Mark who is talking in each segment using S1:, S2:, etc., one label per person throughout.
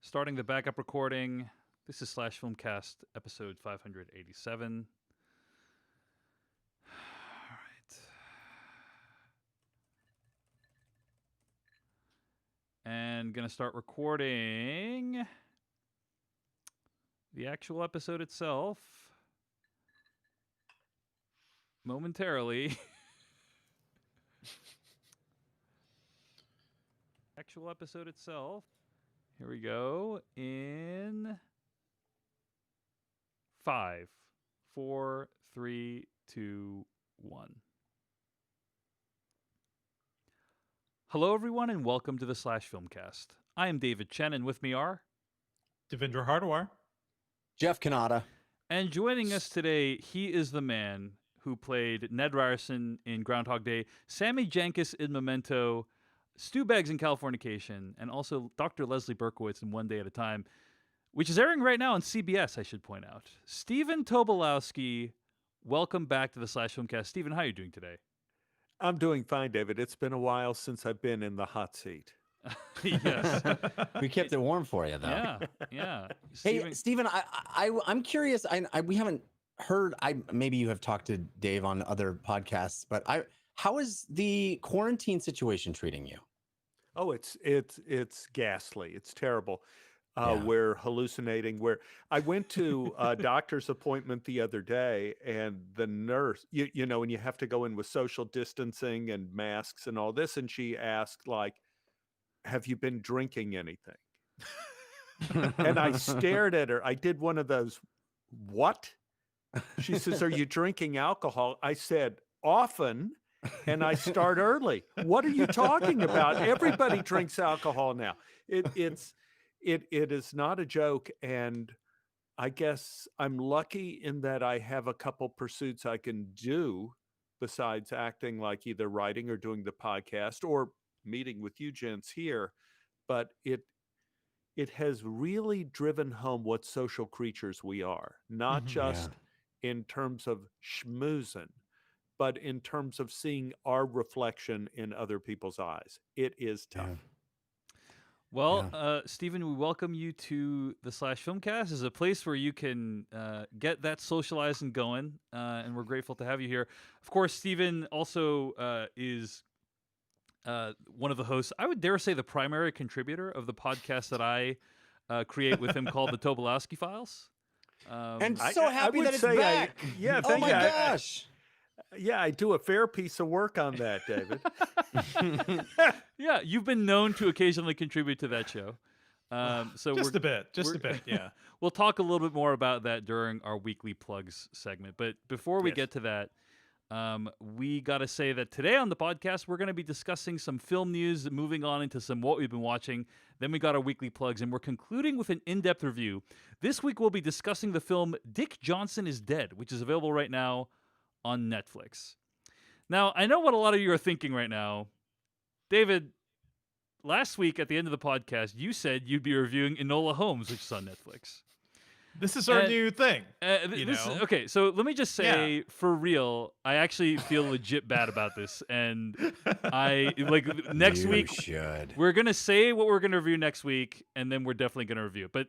S1: Starting the backup recording. This is Slash Filmcast, episode 587. All right. And going to start recording the actual episode itself momentarily. Actual episode itself. Here we go. In 5, 4, 3, 2, 1. Hello, everyone, and welcome to the Slash Filmcast. I am David Chen, and with me are
S2: Devendra Hardawar,
S3: Jeff Kanata,
S1: and joining us today, he is the man who played Ned Ryerson in Groundhog Day, Sammy Jankis in Memento, Stu Beggs in Californication, and also Dr. Leslie Berkowitz in One Day at a Time, which is airing right now on CBS, I should point out. Stephen Tobolowsky, welcome back to the Slash Filmcast. Stephen, how are you doing today?
S4: I'm doing fine, David. It's been a while since I've been in the hot seat.
S1: Yes.
S3: we kept it warm for you, though.
S1: Yeah.
S3: Hey, Stephen, I'm curious. We haven't heard. Maybe you have talked to Dave on other podcasts, but how is the quarantine situation treating you?
S4: Oh, it's ghastly. It's terrible.
S3: Yeah.
S4: We're hallucinating. I went to a doctor's appointment the other day, and the nurse, you know, and you have to go in with social distancing and masks and all this, and she asked, like, have you been drinking anything? And I stared at her. I did one of those, what? She says, are you drinking alcohol? I said, often, and I start early. What are you talking about? Everybody drinks alcohol now. It is not a joke, and I guess I'm lucky in that I have a couple pursuits I can do besides acting, like either writing or doing the podcast or meeting with you gents here. But it has really driven home what social creatures we are, not just in terms of schmoozing, but in terms of seeing our reflection in other people's eyes. It is tough.
S3: Yeah.
S1: Well, Stephen, we welcome you to the Slash Filmcast. It's a place where you can get that socializing going, and we're grateful to have you here. Of course, Stephen also is one of the hosts. I would dare say the primary contributor of the podcast that I create with him called the Tobolowsky Files.
S3: And so happy that it's back.
S4: Thank
S3: oh my
S4: you.
S3: gosh.
S4: I do a fair piece of work on that, David.
S1: Yeah, you've been known to occasionally contribute to that show. So
S2: just a bit, yeah.
S1: We'll talk a little bit more about that during our weekly plugs segment. But before we get to that, we got to say that today on the podcast, we're going to be discussing some film news, moving on into some what we've been watching. Then we got our weekly plugs, and we're concluding with an in-depth review. This week, we'll be discussing the film Dick Johnson is Dead, which is available right now on Netflix. Now, I know what a lot of you are thinking right now. David, last week at the end of the podcast, you said you'd be reviewing Enola Holmes, which is on Netflix.
S2: This is our new thing.
S1: Okay, so let me just say, for real, I actually feel legit bad about this. And next week, we're going to say what we're going to review next week, and then we're definitely going to review it. But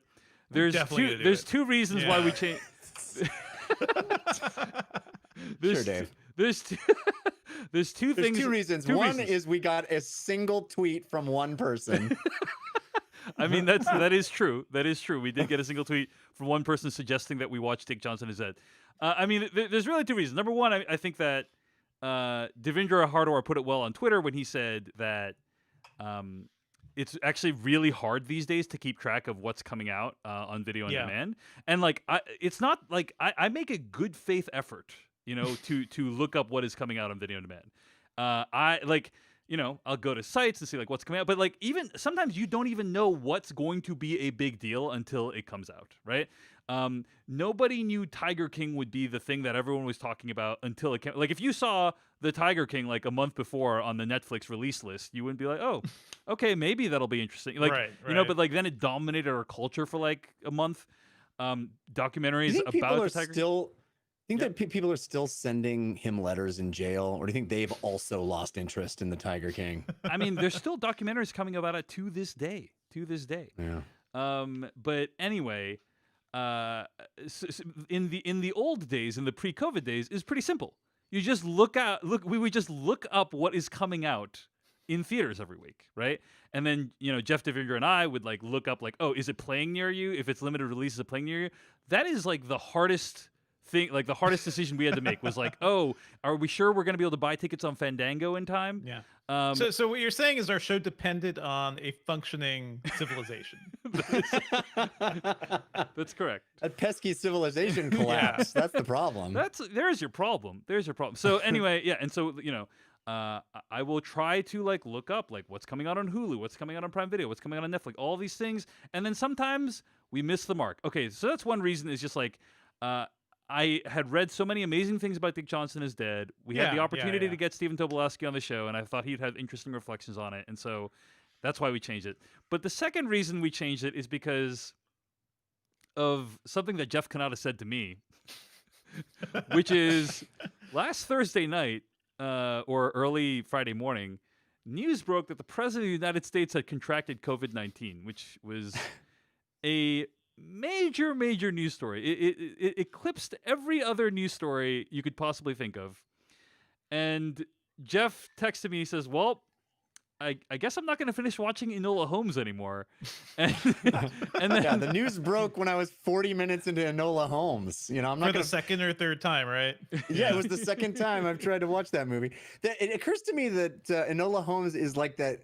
S1: there's two reasons why we changed.
S3: Sure, Dave.
S1: There's two things.
S3: There's two reasons. One is we got a single tweet from one person.
S1: I mean, that is true. That is true. We did get a single tweet from one person suggesting that we watch Dick Johnson is Dead. I mean, there's really two reasons. Number one, I think that Devendra Hardawar put it well on Twitter when he said that it's actually really hard these days to keep track of what's coming out on video on demand. And it's not like I make a good faith effort, to look up what is coming out on video on demand. I'll go to sites and see what's coming out, but even sometimes you don't even know what's going to be a big deal until it comes out, right? Nobody knew Tiger King would be the thing that everyone was talking about until it came. If you saw the Tiger King a month before on the Netflix release list, you wouldn't be like, oh, okay, maybe that'll be interesting. Right. But then it dominated our culture for a month. Documentaries about the Tiger King.
S3: Think that people are still sending him letters in jail, or do you think they've also lost interest in the Tiger King?
S1: I mean, there's still documentaries coming about it to this day. Yeah. But anyway, in the old days, in the pre-COVID days, is pretty simple. You just we would just look up what is coming out in theaters every week, right? And then, Jeff Devendra and I would like look up like, oh, is it playing near you? If it's limited release, is it playing near you? That is like the hardest thing, like the hardest decision we had to make was like, oh, are we sure we're going to be able to buy tickets on Fandango in time?
S2: Yeah.
S1: Um,
S2: So what you're saying is our show depended on a functioning civilization.
S1: That's correct.
S3: A pesky civilization collapse. That's the problem.
S1: There's your problem. So anyway, yeah, and so I will try to like look up like what's coming out on Hulu, what's coming out on Prime Video, what's coming out on Netflix, all these things, and then sometimes we miss the mark. Okay, so that's one reason is just like I had read so many amazing things about Dick Johnson is Dead. We had the opportunity to get Stephen Tobolowsky on the show, and I thought he'd have interesting reflections on it, and so that's why we changed it. But the second reason we changed it is because of something that Jeff Kanata said to me, which is last Thursday night or early Friday morning, news broke that the President of the United States had contracted COVID-19, which was a major news story. It eclipsed every other news story you could possibly think of. And Jeff texted me, he says, well, I guess I'm not going to finish watching Enola Holmes anymore. And then,
S3: the news broke when I was 40 minutes into Enola Holmes. I'm not
S2: for the second or third time, right?
S3: Yeah, it was the second time I've tried to watch that movie. It occurs to me that Enola Holmes is like that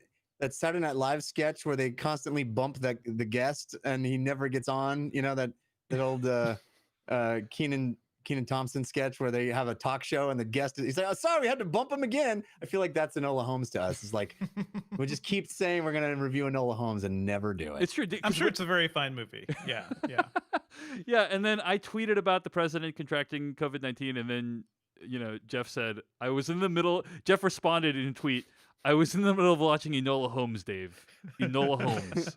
S3: Saturday Night Live sketch where they constantly bump the guest and he never gets on. That old Kenan Thompson sketch where they have a talk show and the guest he's like, oh, sorry, we had to bump him again. I feel like that's Enola Holmes to us. It's like we just keep saying we're going to review Enola Holmes and never do it.
S1: It's true.
S2: I'm sure it's a very fine movie. Yeah.
S1: Yeah, and then I tweeted about the president contracting COVID-19, and then Jeff said I was in the middle. Jeff responded in a tweet, I was in the middle of watching Enola Holmes, Dave. Enola Holmes.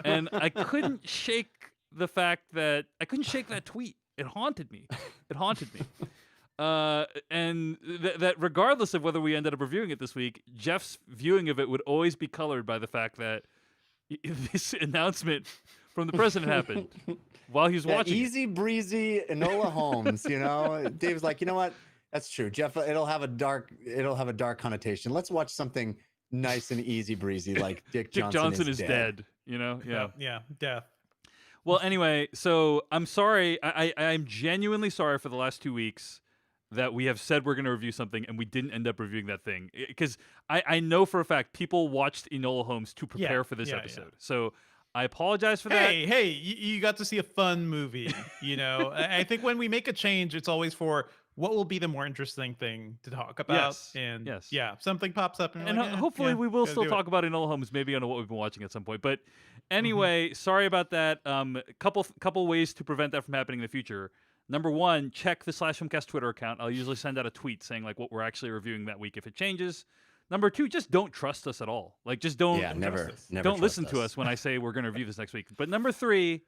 S1: And I couldn't shake that tweet. It haunted me. And that regardless of whether we ended up reviewing it this week, Jeff's viewing of it would always be colored by the fact that this announcement from the president happened while he was watching.
S3: Easy breezy Enola Holmes, Dave's like, you know what? That's true, Jeff. It'll have a dark connotation. Let's watch something nice and easy breezy like Dick Johnson is dead.
S2: Yeah, death.
S1: Well, anyway, so I'm sorry. I'm genuinely sorry for the last 2 weeks that we have said we're going to review something and we didn't end up reviewing that thing. Because I know for a fact people watched Enola Holmes to prepare for this episode. Yeah. So I apologize for that.
S2: Hey, you got to see a fun movie. I think when we make a change, it's always for what will be the more interesting thing to talk about. Something pops up.
S1: And hopefully we will still talk about Enola Holmes, maybe on what we've been watching at some point. But anyway, sorry about that. Couple ways to prevent that from happening in the future. Number one, check the /Filmcast Twitter account. I'll usually send out a tweet saying like what we're actually reviewing that week if it changes. Number two, just don't trust us at all. Like just don't
S3: never
S1: don't listen to us when I say we're going to review this next week. But number three,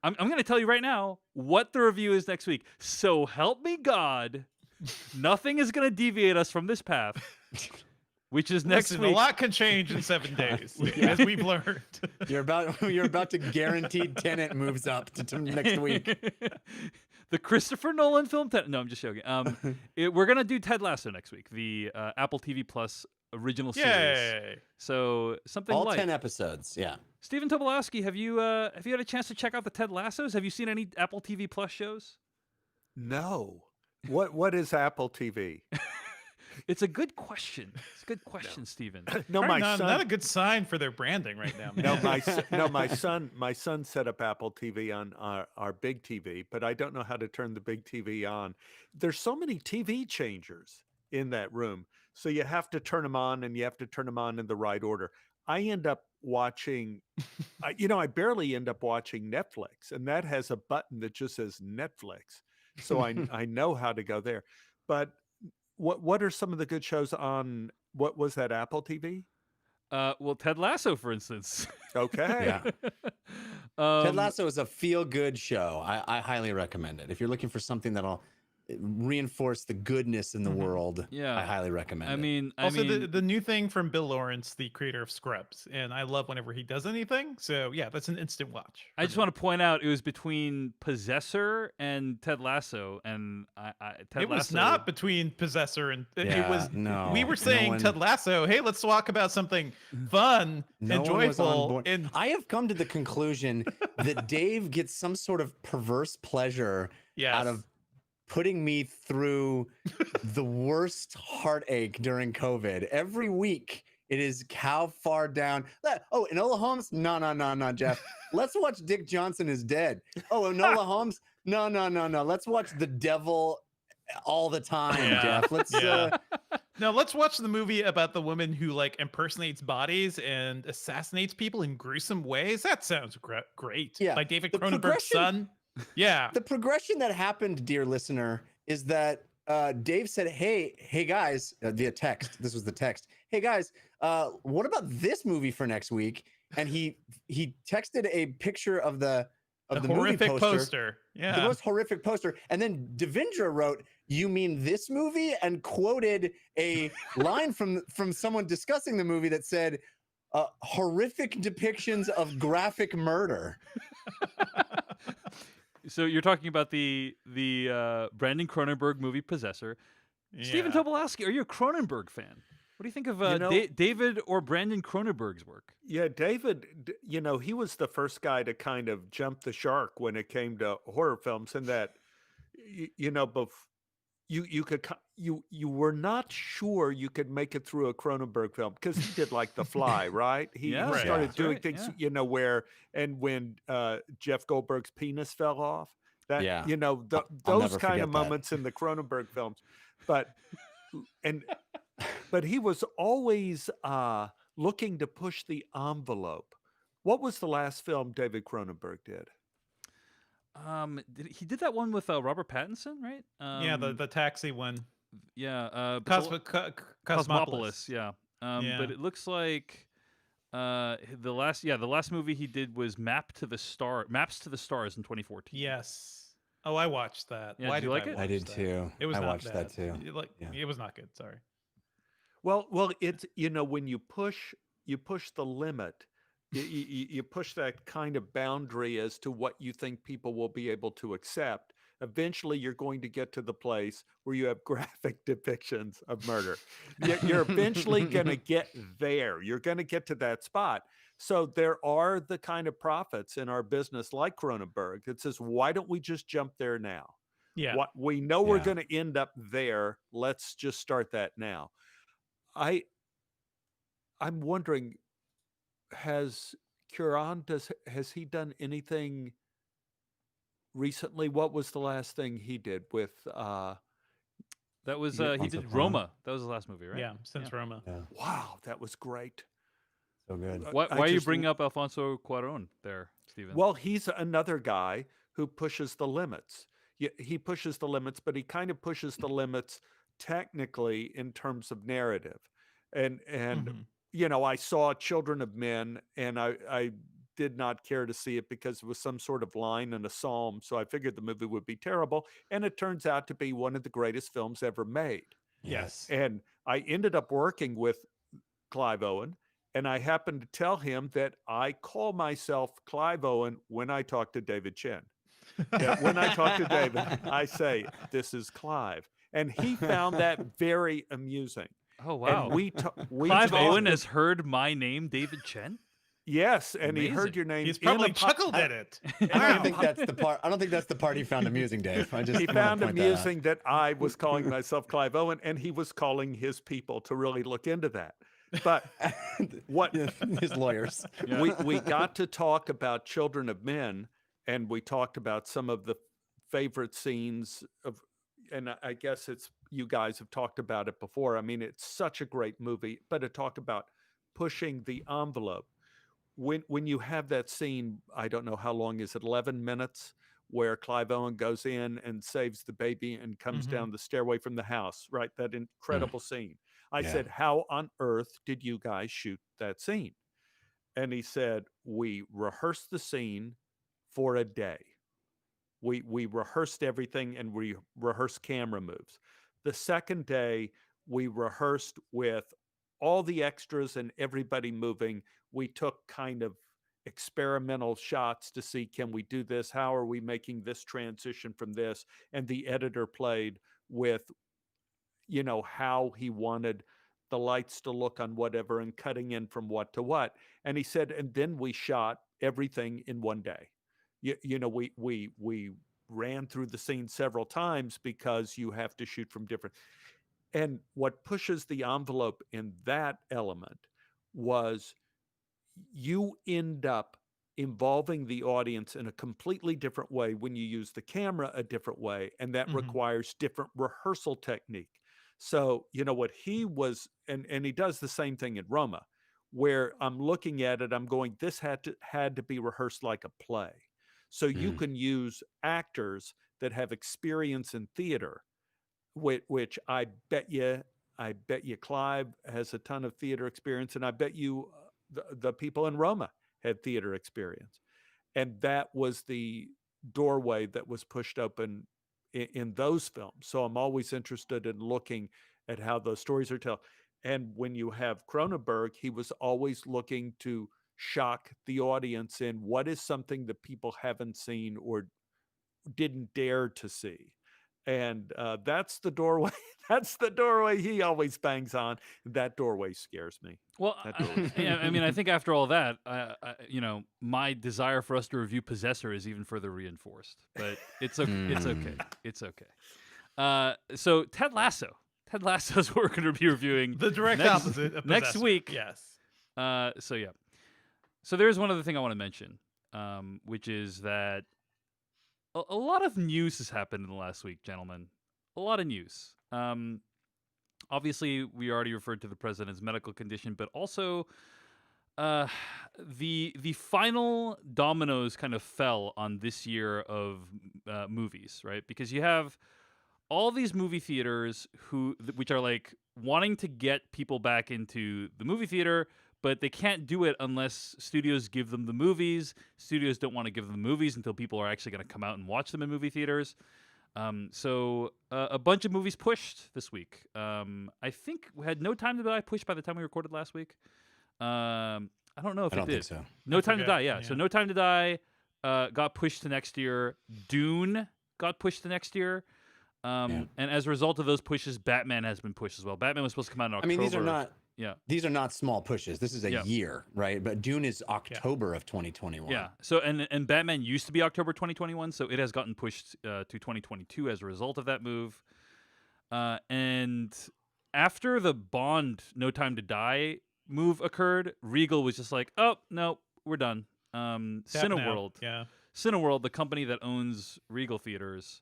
S1: I'm going to tell you right now what the review is next week. So help me God, nothing is going to deviate us from this path, which is next week.
S2: A lot can change in 7 days, as we've learned.
S3: You're about to guaranteed Tenet moves up to next week.
S1: The Christopher Nolan film. No, I'm just joking. We're going to do Ted Lasso next week, the Apple TV Plus original series.
S2: Yay.
S1: So something
S3: all
S1: light.
S3: 10 episodes. Yeah.
S1: Stephen Tobolowsky, have you had a chance to check out the Ted Lassos? Have you seen any Apple TV Plus shows?
S4: No. What is Apple TV?
S1: It's a good question. It's a good question, Stephen.
S4: No, my son.
S2: Not a good sign for their branding right now. Man.
S4: My son set up Apple TV on our big TV, but I don't know how to turn the big TV on. There's so many TV changers in that room, so you have to turn them on, and you have to turn them on in the right order. I end up watching, I barely end up watching Netflix, and that has a button that just says Netflix, so I know how to go there. But what are some of the good shows on, what was that, Apple TV?
S1: Well, Ted Lasso, for instance.
S4: Okay.
S3: Ted Lasso is a feel-good show. I highly recommend it. If you're looking for something that'll reinforce the goodness in the world, I highly recommend it.
S1: I mean,
S2: the new thing from Bill Lawrence, the creator of Scrubs, and I love whenever he does anything. So yeah, that's an instant watch.
S1: I just want to point out it was between Possessor and Ted Lasso, and
S2: It was not between Possessor and it was.
S3: No,
S2: we were saying Ted Lasso. Hey, let's talk about something fun and joyful. And
S3: I have come to the conclusion that Dave gets some sort of perverse pleasure out of putting me through the worst heartache during COVID. Every week, it is how far down. Oh, Enola Holmes? No, Jeff. Let's watch Dick Johnson is Dead. Oh, Enola Holmes? No. Let's watch The Devil all the time, Jeff. Let's
S2: now let's watch the movie about the woman who like impersonates bodies and assassinates people in gruesome ways. That sounds great.
S3: Yeah.
S2: By David Cronenberg's son. Yeah.
S3: The progression that happened, dear listener, is that Dave said, hey guys, via text. This was the text. Hey guys, what about this movie for next week? And he texted a picture of the
S2: horrific
S3: movie
S2: poster. Yeah.
S3: The most horrific poster. And then Devindra wrote, "You mean this movie?" and quoted a line from someone discussing the movie that said, horrific depictions of graphic murder.
S1: So you're talking about the Brandon Cronenberg movie Possessor. Stephen Tobolowsky, are you a Cronenberg fan? What do you think of David or Brandon Cronenberg's work?
S4: Yeah, David, he was the first guy to kind of jump the shark when it came to horror films, and that, you were not sure you could make it through a Cronenberg film because he did like The Fly, right? He started doing things, where, and when Jeff Goldberg's penis fell off, that, those kind of moments in the Cronenberg films, but he was always looking to push the envelope. What was the last film David Cronenberg did?
S1: He did that one with Robert Pattinson, right?
S2: The taxi one.
S1: Yeah,
S2: Cosmopolis.
S1: Yeah. But it looks like the last movie he did was Maps to the Stars in 2014.
S2: Yes. Oh, I watched that.
S1: Yeah, did you like it?
S3: I did too.
S2: It was
S3: I
S2: not
S3: watched
S2: bad.
S3: that too.
S2: It was not good. Sorry.
S4: Well, it's when you push the limit, you push that kind of boundary as to what you think people will be able to accept. Eventually, you're going to get to the place where you have graphic depictions of murder. You're eventually going to get there. You're going to get to that spot. So there are the kind of prophets in our business like Cronenberg that says, why don't we just jump there now?
S2: Yeah.
S4: We know we're going to end up there. Let's just start that now. I'm wondering, has he done anything recently? What was the last thing he did with
S1: that was he did Roma. That was the last movie, right?
S2: Yeah, since Roma.
S3: Yeah.
S4: Wow, that was great.
S3: So good.
S1: Why are you bringing up Alfonso Cuarón there, Stephen?
S4: Well, he's another guy who pushes the limits. He pushes the limits, but he kind of pushes the limits technically in terms of narrative. And I saw Children of Men, and I did not care to see it because it was some sort of line in a psalm, so I figured the movie would be terrible, and it turns out to be one of the greatest films ever made.
S2: Yes.
S4: And I ended up working with Clive Owen, and I happened to tell him that I call myself Clive Owen when I talk to David Chen. When I talk to David, I say, "This is Clive." And he found that very amusing.
S1: Oh, wow.
S4: And
S1: Clive Owen has heard my name, David Chen?
S4: Yes, and
S1: Amazing.
S4: He heard your name.
S2: He's probably chuckled at it.
S3: I don't think that's the part. I don't think that's the part he found amusing, Dave.
S4: He found amusing that I was calling myself Clive Owen, and he was calling his people to really look into that. But
S3: his lawyers.
S4: We got to talk about Children of Men, and we talked about some of the favorite scenes of, and I guess you guys have talked about it before. I mean, it's such a great movie, but it talked about pushing the envelope. When you have that scene, I don't know how long is it, 11 minutes, where Clive Owen goes in and saves the baby and comes down the stairway from the house, right? That incredible scene. I said, how on earth did you guys shoot that scene? And he said, we rehearsed the scene for a day. We rehearsed everything, and we rehearsed camera moves. The second day, we rehearsed with all the extras and everybody moving. We took kind of experimental shots to see, can we do this? How are we making this transition from this? And the editor played with, how he wanted the lights to look on whatever and cutting in from what to what. And he said, and then we shot everything in one day. We ran through the scene several times because you have to shoot from different. And what pushes the envelope in that element was you end up involving the audience in a completely different way when you use the camera a different way, and that requires different rehearsal technique. So, what he was, and he does the same thing in Roma, where I'm looking at it, I'm going, this had to be rehearsed like a play. So you can use actors that have experience in theater, which I bet you Clive has a ton of theater experience, and I bet you the people in Roma had theater experience. And that was the doorway that was pushed open in those films. So I'm always interested in looking at how those stories are told. And when you have Cronenberg, he was always looking to shock the audience in what is something that people haven't seen or didn't dare to see. And that's the doorway. That's the doorway he always bangs on. That doorway scares me.
S1: Well, I think after all that, my desire for us to review Possessor is even further reinforced. But it's okay. It's okay. It's okay. So Ted Lasso. Ted Lasso is what we're going to be reviewing.
S2: The direct opposite of Possessor.
S1: Next week.
S2: Yes.
S1: So there's one other thing I want to mention, which is that a lot of news has happened in the last week, gentlemen. A lot of news. Obviously, we already referred to the president's medical condition, but also the final dominoes kind of fell on this year of movies, right? Because you have all these movie theaters which are like wanting to get people back into the movie theater, but they can't do it unless studios give them the movies. Studios don't want to give them the movies until people are actually going to come out and watch them in movie theaters. So a bunch of movies pushed this week. I think we had No Time to Die pushed by the time we recorded last week. I don't know if it did.
S3: I don't think so.
S1: No Time to Die, yeah. So No Time to Die got pushed to next year. Dune got pushed to next year. And as a result of those pushes, Batman has been pushed as well. Batman was supposed to come out in October.
S3: I mean, these are not small pushes. This is a year, right? But Dune is October of 2021.
S1: Yeah. So and Batman used to be October 2021, so it has gotten pushed to 2022 as a result of that move. And after the Bond No Time to Die move occurred, Regal was just like, "Oh, no, we're done." Cineworld.
S2: Yeah.
S1: Cineworld, the company that owns Regal theaters,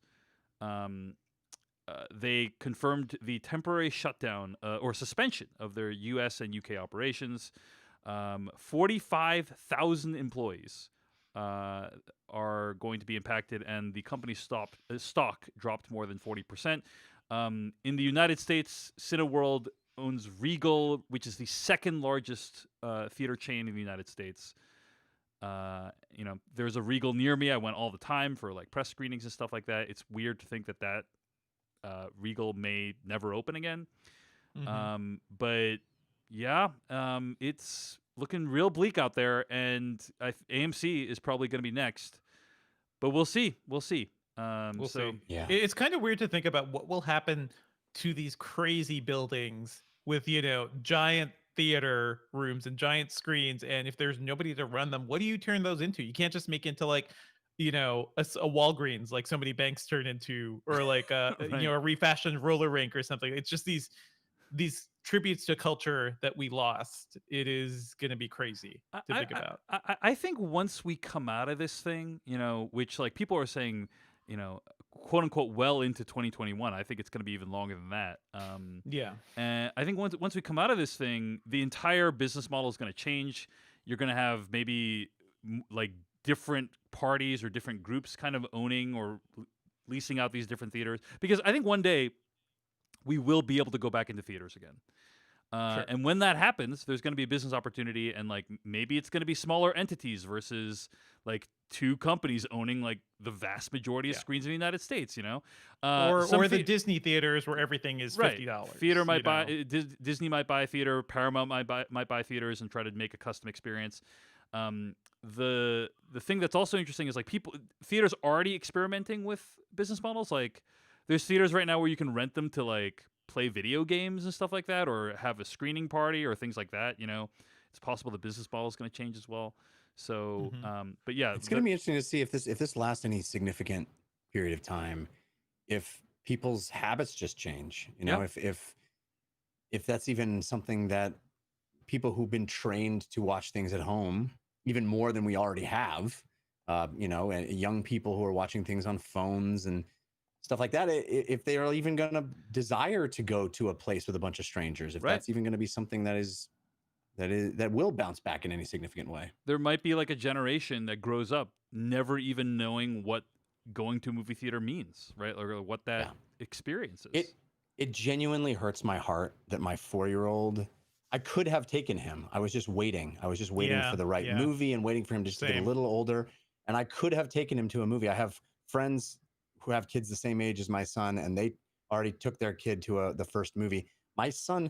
S1: they confirmed the temporary shutdown or suspension of their U.S. and U.K. operations. 45,000 employees are going to be impacted, and the company's stock dropped more than 40%. In the United States, Cineworld owns Regal, which is the second largest theater chain in the United States. There's a Regal near me. I went all the time for like press screenings and stuff like that. It's weird to think that Regal may never open again. But yeah, it's looking real bleak out there, and AMC is probably going to be next. But we'll see. We'll see.
S2: We'll see.
S3: Yeah.
S2: It's kind of weird to think about what will happen to these crazy buildings with, giant theater rooms and giant screens, and if there's nobody to run them, what do you turn those into? You can't just make into like a Walgreens, like somebody Banks turned into, or like a
S1: Right.
S2: a refashioned roller rink or something. It's just these tributes to culture that we lost. It is going to be crazy to think about.
S1: I think once we come out of this thing, which like people are saying, quote unquote, well into 2021. I think it's going to be even longer than that. And I think once we come out of this thing, the entire business model is going to change. You're going to have maybe like different parties or different groups kind of owning or leasing out these different theaters, because I think one day we will be able to go back into theaters again.
S2: Sure.
S1: And when that happens, there's going to be a business opportunity, and like maybe it's going to be smaller entities versus like two companies owning like the vast majority of
S2: Yeah.
S1: screens in the United States. You know,
S2: Or the Disney theaters where everything is
S1: right.
S2: $50.
S1: Theater might
S2: you
S1: buy
S2: know?
S1: Disney might buy a theater, Paramount might buy theaters and try to make a custom experience. The thing that's also interesting is like theaters already experimenting with business models. Like there's theaters right now where you can rent them to like play video games and stuff like that, or have a screening party or things like that. You know, it's possible the business model is going to change as well. So,
S2: Mhm.
S1: but yeah,
S3: It's going to be interesting to see if this lasts any significant period of time, if people's habits just change. You know,
S1: Yeah.
S3: if that's even something that people who've been trained to watch things at home even more than we already have, you know, and young people who are watching things on phones and stuff like that, if they are even going to desire to go to a place with a bunch of strangers, if
S1: Right.
S3: that's even going to be something that will bounce back in any significant way.
S1: There might be like a generation that grows up never even knowing what going to a movie theater means, right? Or what that
S3: Yeah.
S1: experience is.
S3: It genuinely hurts my heart that my 4-year-old, I could have taken him. I was just waiting. I was just waiting for the right movie and waiting for him just to get a
S2: Same.
S3: little older. And I could have taken him to a movie. I have friends who have kids the same age as my son, and they already took their kid to the first movie. My son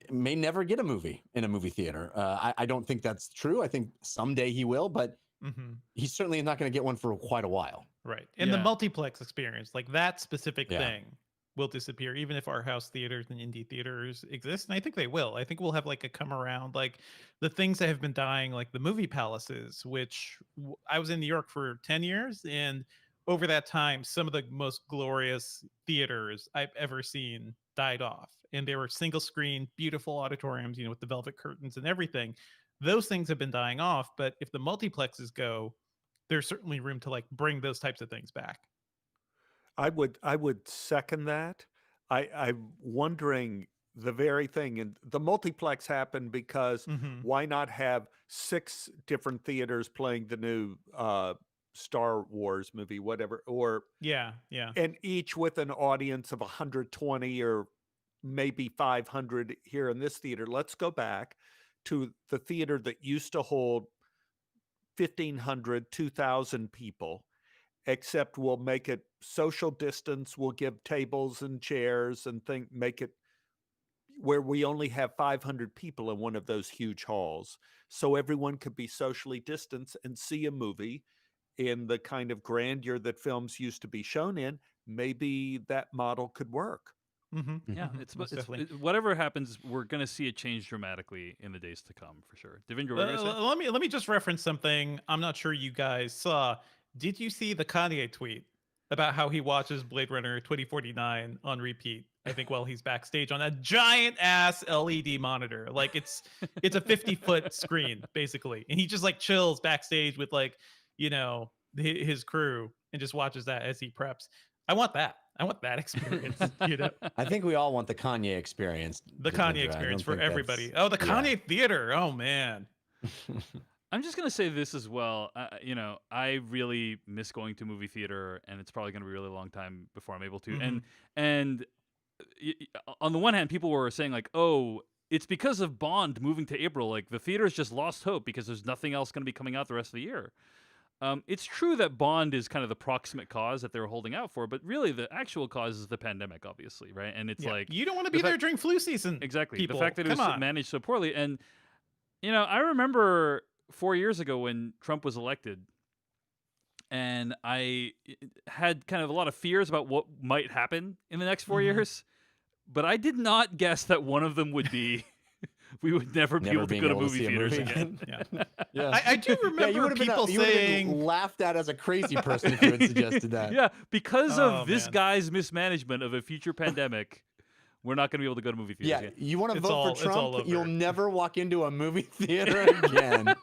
S3: may never get a movie in a movie theater. I don't think that's true. I think someday he will, but
S2: Mhm.
S3: he's certainly not going to get one for quite a while.
S2: Right. And the
S1: Yeah.
S2: multiplex experience, like that specific
S3: Yeah.
S2: thing will disappear, even if our house theaters and indie theaters exist. And I think they will. I think we'll have like a come around, like the things that have been dying, like the movie palaces, which I was in New York for 10 years. And over that time, some of the most glorious theaters I've ever seen died off. And they were single screen, beautiful auditoriums, you know, with the velvet curtains and everything. Those things have been dying off. But if the multiplexes go, there's certainly room to like bring those types of things back.
S4: I would second that. I'm wondering the very thing, and the multiplex happened because
S2: Mhm.
S4: why not have 6 different theaters playing the new Star Wars movie, whatever, or
S2: Yeah, yeah.
S4: and each with an audience of 120 or maybe 500 here in this theater. Let's go back to the theater that used to hold 1,500, 2,000 people, except we'll make it social distance. We'll give tables and chairs and make it where we only have 500 people in one of those huge halls. So everyone could be socially distanced and see a movie in the kind of grandeur that films used to be shown in. Maybe that model could work.
S2: Mhm.
S1: Yeah,
S2: Mhm.
S1: it's
S2: Most definitely.
S1: whatever happens, we're going to see it change dramatically in the days to come for sure. Devindra, what were you gonna say?
S2: Let me just reference something I'm not sure you guys saw. Did you see the Kanye tweet about how he watches Blade Runner 2049 on repeat? I think while he's backstage on a giant ass LED monitor, like it's a 50-foot screen basically, and he just like chills backstage with like his crew and just watches that as he preps. I want that. I want that experience.
S3: I think we all want the Kanye experience.
S2: The
S3: Devindra.
S2: Kanye
S3: I
S2: experience
S3: don't
S2: for
S3: think that's-
S2: everybody. Oh, the
S3: yeah.
S2: Kanye theater. Oh man.
S1: I'm just gonna say this as well. I really miss going to movie theater, and it's probably gonna be a really long time before I'm able to.
S2: Mhm.
S1: And on the one hand, people were saying like, "Oh, it's because of Bond moving to April. Like the theaters just lost hope because there's nothing else gonna be coming out the rest of the year." It's true that Bond is kind of the proximate cause that they were holding out for, but really the actual cause is the pandemic, obviously, right? And it's like
S2: you don't want to
S1: the
S2: be there
S1: fact-
S2: during flu season.
S1: exactly
S2: People.
S1: the fact that it
S2: Come
S1: was
S2: on.
S1: managed so poorly. And I remember 4 years ago when Trump was elected, and I had kind of a lot of fears about what might happen in the next 4
S2: Mhm.
S1: years, but I did not guess that one of them would be we would never be able to
S3: being
S1: go to
S3: able
S1: movie
S3: see a
S1: theaters
S3: movie
S1: again.
S2: Yeah.
S3: Yeah.
S2: I do remember
S3: you would have
S2: people
S3: been,
S2: saying
S3: laughed at as a crazy person if you had suggested that.
S1: Yeah, because
S2: Oh,
S1: of this
S2: man.
S1: guy's mismanagement of a future pandemic, we're not going to be able to go to movie theaters
S3: Yeah,
S1: again.
S3: you want to
S2: It's
S3: vote
S2: all-
S3: for
S2: it's all
S3: Trump? You'll
S2: over.
S3: never walk into a movie theater again.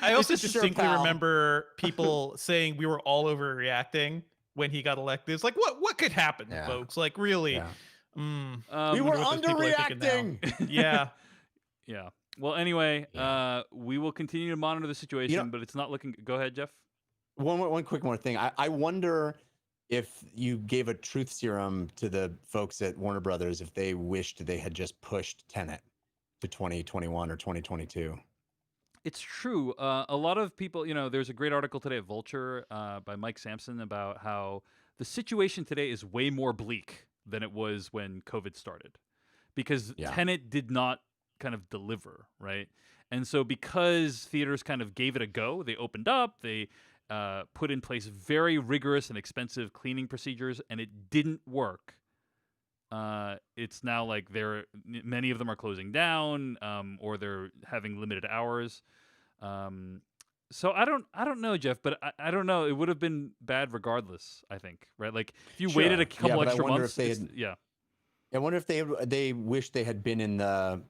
S2: I also
S3: It's a sure
S2: distinctly
S3: pal.
S2: remember people saying we were all overreacting when he got elected. It's like what could happen,
S3: Yeah.
S2: folks? Like really.
S3: Yeah.
S2: wonder
S3: We were
S2: what those people are thinking now.
S3: underreacting.
S2: Yeah.
S1: Yeah. Well, anyway,
S3: Yeah.
S1: we will continue to monitor the situation, but it's not looking. Go ahead, Jeff.
S3: One quick more thing. I wonder if you gave a truth serum to the folks at Warner Brothers, if they wished they had just pushed Tenet to 2021 or 2022.
S1: It's true. A lot of people, there's a great article today at Vulture by Mike Sampson about how the situation today is way more bleak than it was when COVID started, because
S3: Yeah.
S1: Tenet did not kind of deliver, right? And so because theaters kind of gave it a go, they opened up, they put in place very rigorous and expensive cleaning procedures, and it didn't work. It's now like many of them are closing down, or they're having limited hours. So I don't know, Jeff, but I don't know. It would have been bad regardless, I think, right? Like if you waited a
S3: Sure.
S1: couple
S3: but
S1: extra
S3: I wonder
S1: months,
S3: if they had,
S1: yeah.
S3: I wonder if they wish they had been in the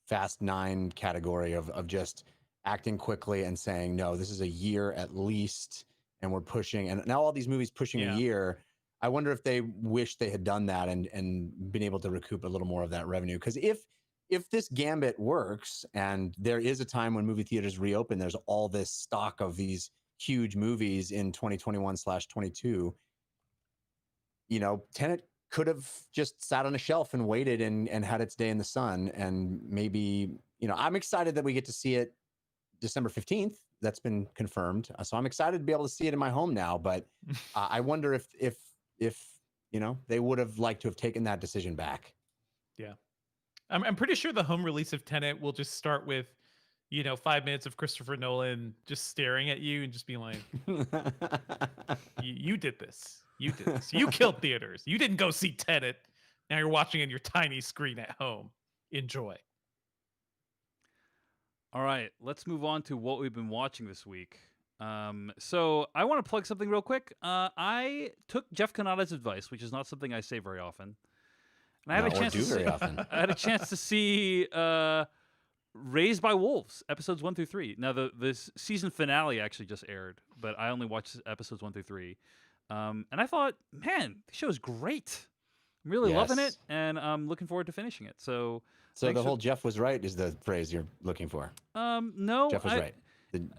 S3: Fast 9 category of just acting quickly and saying, no, this is a year at least, and we're pushing, and now all these movies pushing a year. I wonder if they wish they had done that and been able to recoup a little more of that revenue. Because if this gambit works, and there is a time when movie theaters reopen, there's all this stock of these huge movies in 2021/22. Tenet could have just sat on a shelf and waited and had its day in the sun. And maybe, I'm excited that we get to see it December 15th. That's been confirmed. So I'm excited to be able to see it in my home now. But I wonder if they would have liked to have taken that decision back.
S2: Yeah. I'm pretty sure the home release of Tenet will just start with, 5 minutes of Christopher Nolan just staring at you and just being like, you did this. You did this. You killed theaters. You didn't go see Tenet. Now you're watching in your tiny screen at home. Enjoy.
S1: All right, let's move on to what we've been watching this week. So I want to plug something real quick. I took Jeff Canada's advice, which is not something I say very often. And I had a chance to
S3: very often.
S1: I had a chance to see Raised by Wolves, episodes 1 through 3. Now this season finale actually just aired, but I only watched episodes 1 through 3. And I thought, man, the show is great. I'm really loving it, and I'm looking forward to finishing it. So
S3: the whole Jeff was right is the phrase you're looking for.
S1: No,
S3: Jeff was right.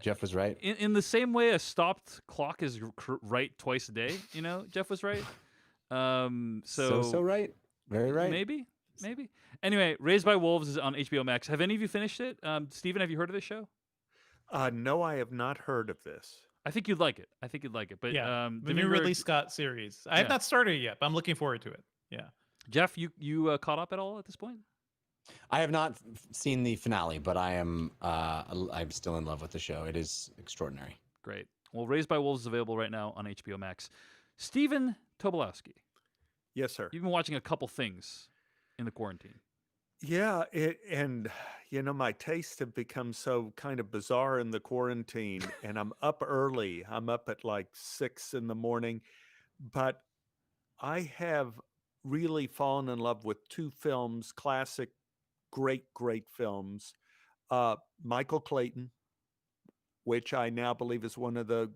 S3: Jeff was right.
S1: In the same way a stopped clock is right twice a day, Jeff was right.
S3: So right. Very right.
S1: Maybe. Anyway, Raised by Wolves is on HBO Max. Have any of you finished it? Steven, have you heard of this show?
S4: No, I have not heard of this.
S1: I think you'd like it. But
S2: yeah, the new Ridley Scott series. I have not started it yet, but I'm looking forward to it. Yeah.
S1: Jeff, you caught up at all at this point?
S3: I have not seen the finale, but I'm still in love with the show. It is extraordinary.
S1: Great. Well, Raised by Wolves is available right now on HBO Max. Steven Tobolowsky.
S4: Yes, sir.
S1: You've been watching a couple things in the quarantine.
S4: Yeah, and my tastes have become so kind of bizarre in the quarantine, and I'm up early. I'm up at like 6 in the morning, but I have really fallen in love with two films, classic, great films. Michael Clayton, which I now believe is one of the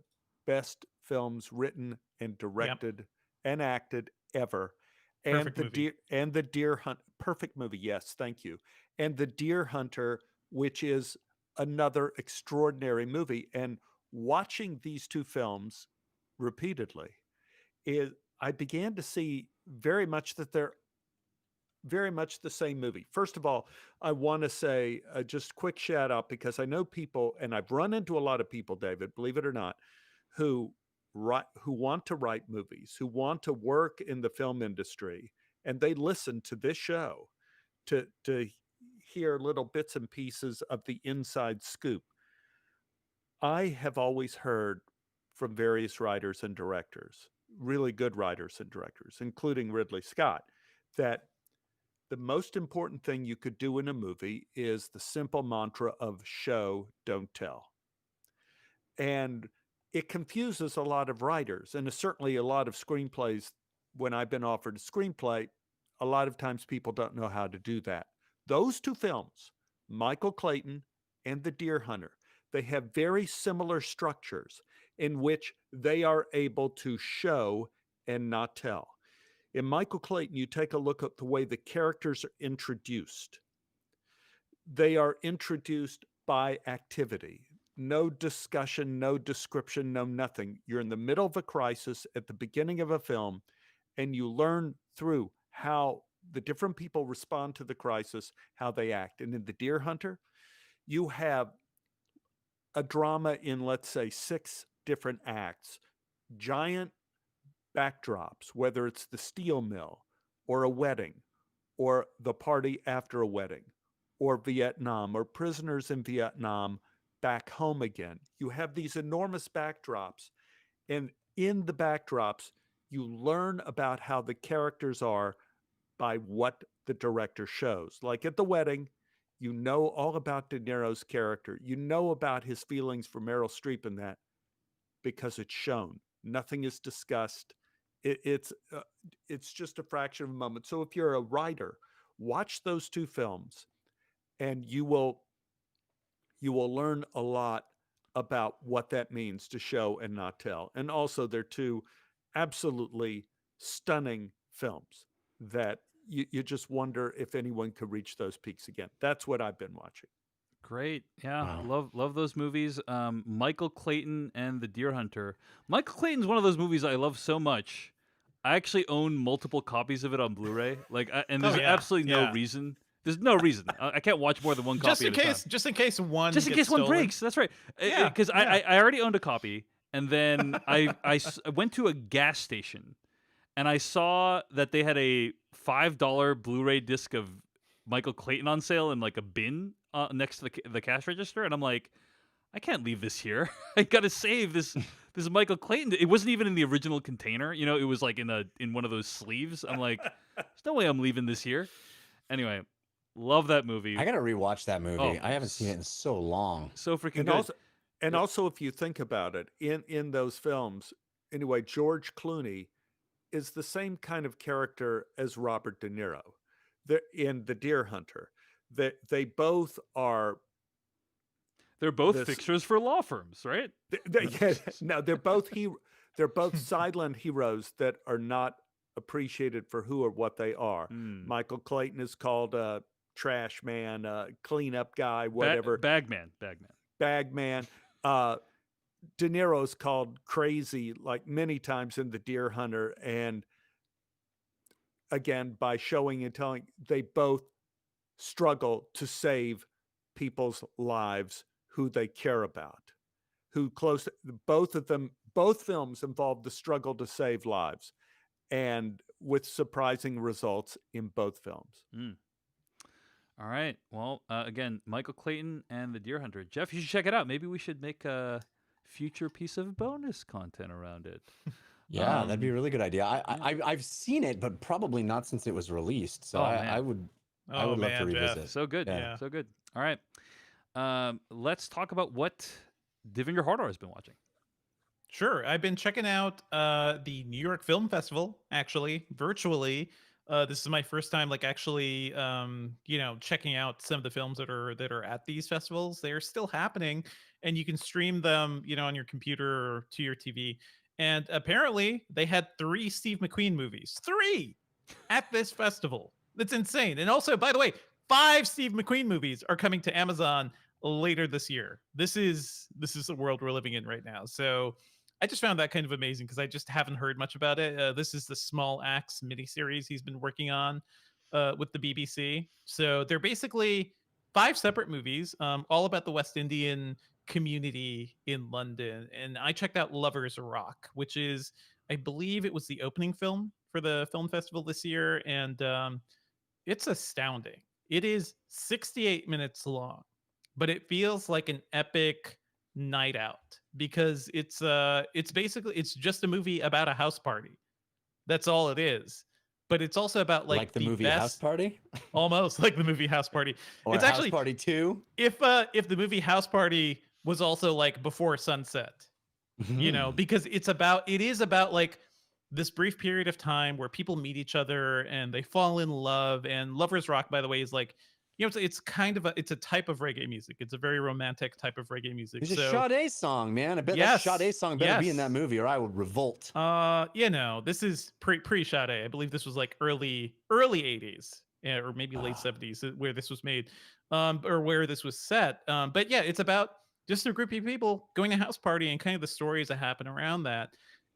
S4: best films written and directed and acted ever.
S2: Perfect movie.
S4: The Deer Hunt, perfect movie. Yes, thank you. And The Deer Hunter, which is another extraordinary movie. And watching these two films repeatedly, I began to see very much that they're very much the same movie. First of all, I want to say just quick shout out, because I know people, and I've run into a lot of people, David, believe it or not, who want to write movies, who want to work in the film industry, and they listen to this show to hear little bits and pieces of the inside scoop. I have always heard from various writers and directors, really good writers and directors, including Ridley Scott, that the most important thing you could do in a movie is the simple mantra of show, don't tell. And it confuses a lot of writers, and certainly a lot of screenplays. When I've been offered a screenplay, a lot of times people don't know how to do that. Those two films, Michael Clayton and The Deer Hunter, they have very similar structures in which they are able to show and not tell. In Michael Clayton, you take a look at the way the characters are introduced. They are introduced by activity. no discussion, no description, no nothing. You're in the middle of a crisis at the beginning of a film, and you learn through how the different people respond to the crisis, how they act. And in The Deer Hunter, you have a drama in, let's say, 6 different acts, giant backdrops, whether it's the steel mill or a wedding or the party after a wedding or Vietnam or prisoners in Vietnam back home again. You have these enormous backdrops, and in the backdrops, you learn about how the characters are by what the director shows. Like at the wedding, you know all about De Niro's character. You know about his feelings for Meryl Streep in that because it's shown. Nothing is discussed. It's just a fraction of a moment. So if you're a writer, watch those 2 films, and you will learn a lot about what that means to show and not tell. And also, they're 2 absolutely stunning films that you just wonder if anyone could reach those peaks again. That's what I've been watching.
S1: Great. Yeah.
S3: Wow.
S1: Love those movies. Michael Clayton and The Deer Hunter. Michael Clayton's one of those movies I love so much. I actually own multiple copies of it on Blu-ray. And there's absolutely no reason. There's no reason. I can't watch more than one copy at a time.
S2: Just in case one
S1: breaks. That's right. Because I already owned a copy, and then I went to a gas station, and I saw that they had a $5 Blu-ray disc of Michael Clayton on sale in like a bin next to the cash register, and I'm like, I can't leave this here. I gotta save this Michael Clayton. It wasn't even in the original container. It was like in one of those sleeves. I'm like, there's no way I'm leaving this here. Anyway, love that movie.
S3: I gotta rewatch that movie.
S1: Oh,
S3: I haven't seen it in so long.
S1: So freaking
S4: And
S1: good.
S4: also, if you think about it, in those films, anyway, George Clooney is the same kind of character as Robert De Niro. In The Deer Hunter, they both are.
S1: They're both fixtures for law firms, right?
S4: They're both silent heroes that are not appreciated for who or what they are. Michael Clayton is called a trash man, a cleanup guy, whatever.
S1: Bagman.
S4: De Niro's called crazy, like many times in The Deer Hunter, and again, by showing and telling, they both struggle to save people's lives who they care about, both films involve the struggle to save lives, and with surprising results in both films.
S1: All right. Well, again, Michael Clayton and The Deer Hunter. Jeff, you should check it out. Maybe we should make a future piece of bonus content around it.
S3: Yeah, that'd be a really good idea. I've seen it, but probably not since it was released. So I would love to revisit.
S2: Jeff.
S1: So good.
S2: Yeah.
S1: So good. All right. Let's talk about what Divinger Hordor has been watching.
S2: Sure. I've been checking out the New York Film Festival, actually, virtually. This is my first time, actually, checking out some of the films that are at these festivals. They're still happening, and you can stream them, on your computer or to your TV. And apparently, they had 3 Steve McQueen movies, 3 at this festival. That's insane. And also, by the way, 5 Steve McQueen movies are coming to Amazon later this year. This is the world we're living in right now. So I just found that kind of amazing because I just haven't heard much about it. This is the Small Axe miniseries he's been working on with the BBC. So they're basically 5 separate movies, all about the West Indian community in London. And I checked out Lovers Rock, which is, I believe it was the opening film for the film festival this year. And it's astounding. It is 68 minutes long, but it feels like an epic night out because it's just a movie about a house party. That's all it is. But it's also about
S3: like the movie House Party,
S2: almost like the movie House Party.
S3: Or
S2: it's
S3: House
S2: actually
S3: Party 2.
S2: If the movie House Party was also like before sunset, because it is about like this brief period of time where people meet each other and they fall in love. And Lovers Rock, by the way, is like, it's kind of it's a type of reggae music. It's a very romantic type of reggae music.
S3: It's a Sade song, man. I bet that Sade song better be in that movie, or I would revolt.
S2: This is pre Sade. I believe this was like early 80s, or maybe late 70s, where this was made, or where this was set. But yeah, it's about just a group of people going to a house party and kind of the stories that happen around that.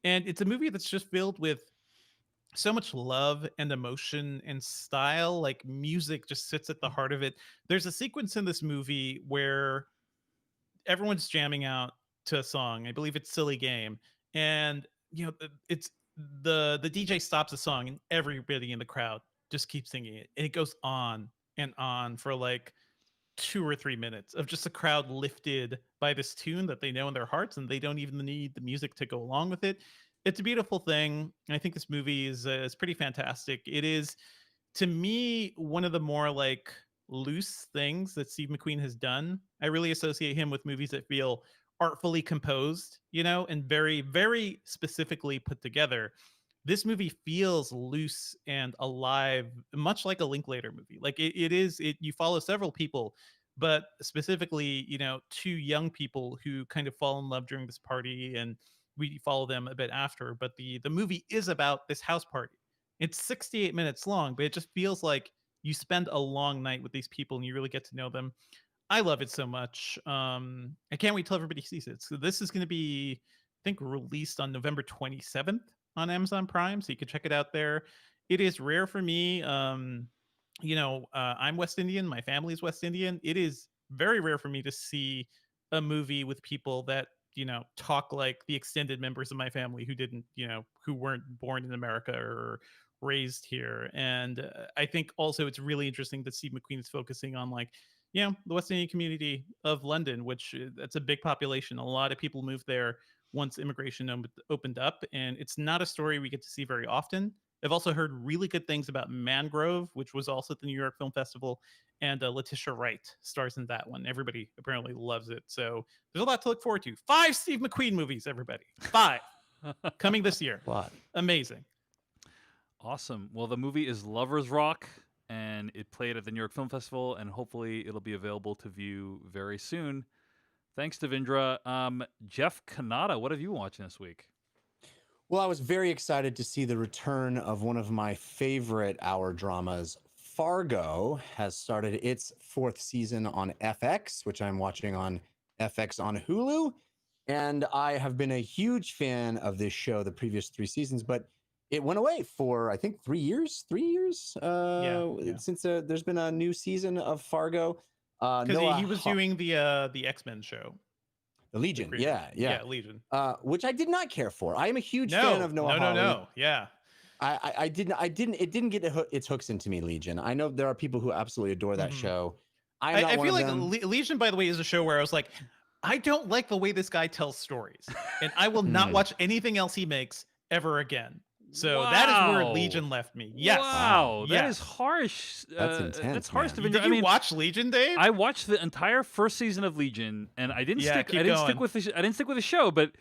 S2: And it's a movie that's just filled with so much love and emotion and style. Like music just sits at the heart of it. There's a sequence in this movie where everyone's jamming out to a song. I believe it's Silly Game. And it's the DJ stops the song and everybody in the crowd just keeps singing it. And it goes on and on for like 2 or 3 minutes of just the crowd lifted by this tune that they know in their hearts, and they don't even need the music to go along with it. It's a beautiful thing. And I think this movie is pretty fantastic. It is, to me, one of the more like loose things that Steve McQueen has done. I really associate him with movies that feel artfully composed, and very, very specifically put together. This movie feels loose and alive, much like a Linklater movie. Like it is, you follow several people, but specifically, two young people who kind of fall in love during this party, and we follow them a bit after. But the movie is about this house party. It's 68 minutes long, but it just feels like you spend a long night with these people and you really get to know them. I love it so much. I can't wait till everybody sees it. So this is going to be, I think, released on November 27th on Amazon Prime, so you can check it out there. It is rare for me. I'm West Indian. My family's West Indian. It is very rare for me to see a movie with people that talk like the extended members of my family who didn't, who weren't born in America or raised here. And I think also it's really interesting that Steve McQueen is focusing on like, the West Indian community of London, which that's a big population. A lot of people moved there once immigration opened up, and it's not a story we get to see very often. I've also heard really good things about Mangrove, which was also at the New York Film Festival, and Letitia Wright stars in that one. Everybody apparently loves it, so there's a lot to look forward to. 5 Steve McQueen movies, everybody. 5 coming this year.
S3: What?
S2: Amazing.
S1: Awesome. Well, the movie is Lovers Rock, and it played at the New York Film Festival, and hopefully it'll be available to view very soon. Thanks, Devindra. Jeff Kanata, what have you watching this week?
S3: Well, I was very excited to see the return of one of my favorite hour dramas. Fargo has started its 4th season on FX, which I'm watching on FX on Hulu. And I have been a huge fan of this show the previous 3 seasons, but it went away for, I think, 3 years. 3 years since there's been a new season of Fargo.
S2: Because he was doing the X-Men show.
S3: The Legion,
S2: yeah, Legion.
S3: Which I did not care for. I am a huge fan of Noah Hawley.
S2: No, yeah.
S3: It didn't get its hooks into me, Legion. I know there are people who absolutely adore that show. I
S2: feel like Legion, by the way, is a show where I was like, I don't like the way this guy tells stories, and I will not watch anything else he makes ever again. So that is where Legion left me. Yes.
S1: Wow, that is harsh.
S3: That's intense.
S1: That's harsh.
S2: Did you watch Legion, Dave?
S1: I watched the entire first season of Legion, and I didn't stick. I didn't stick with the show, but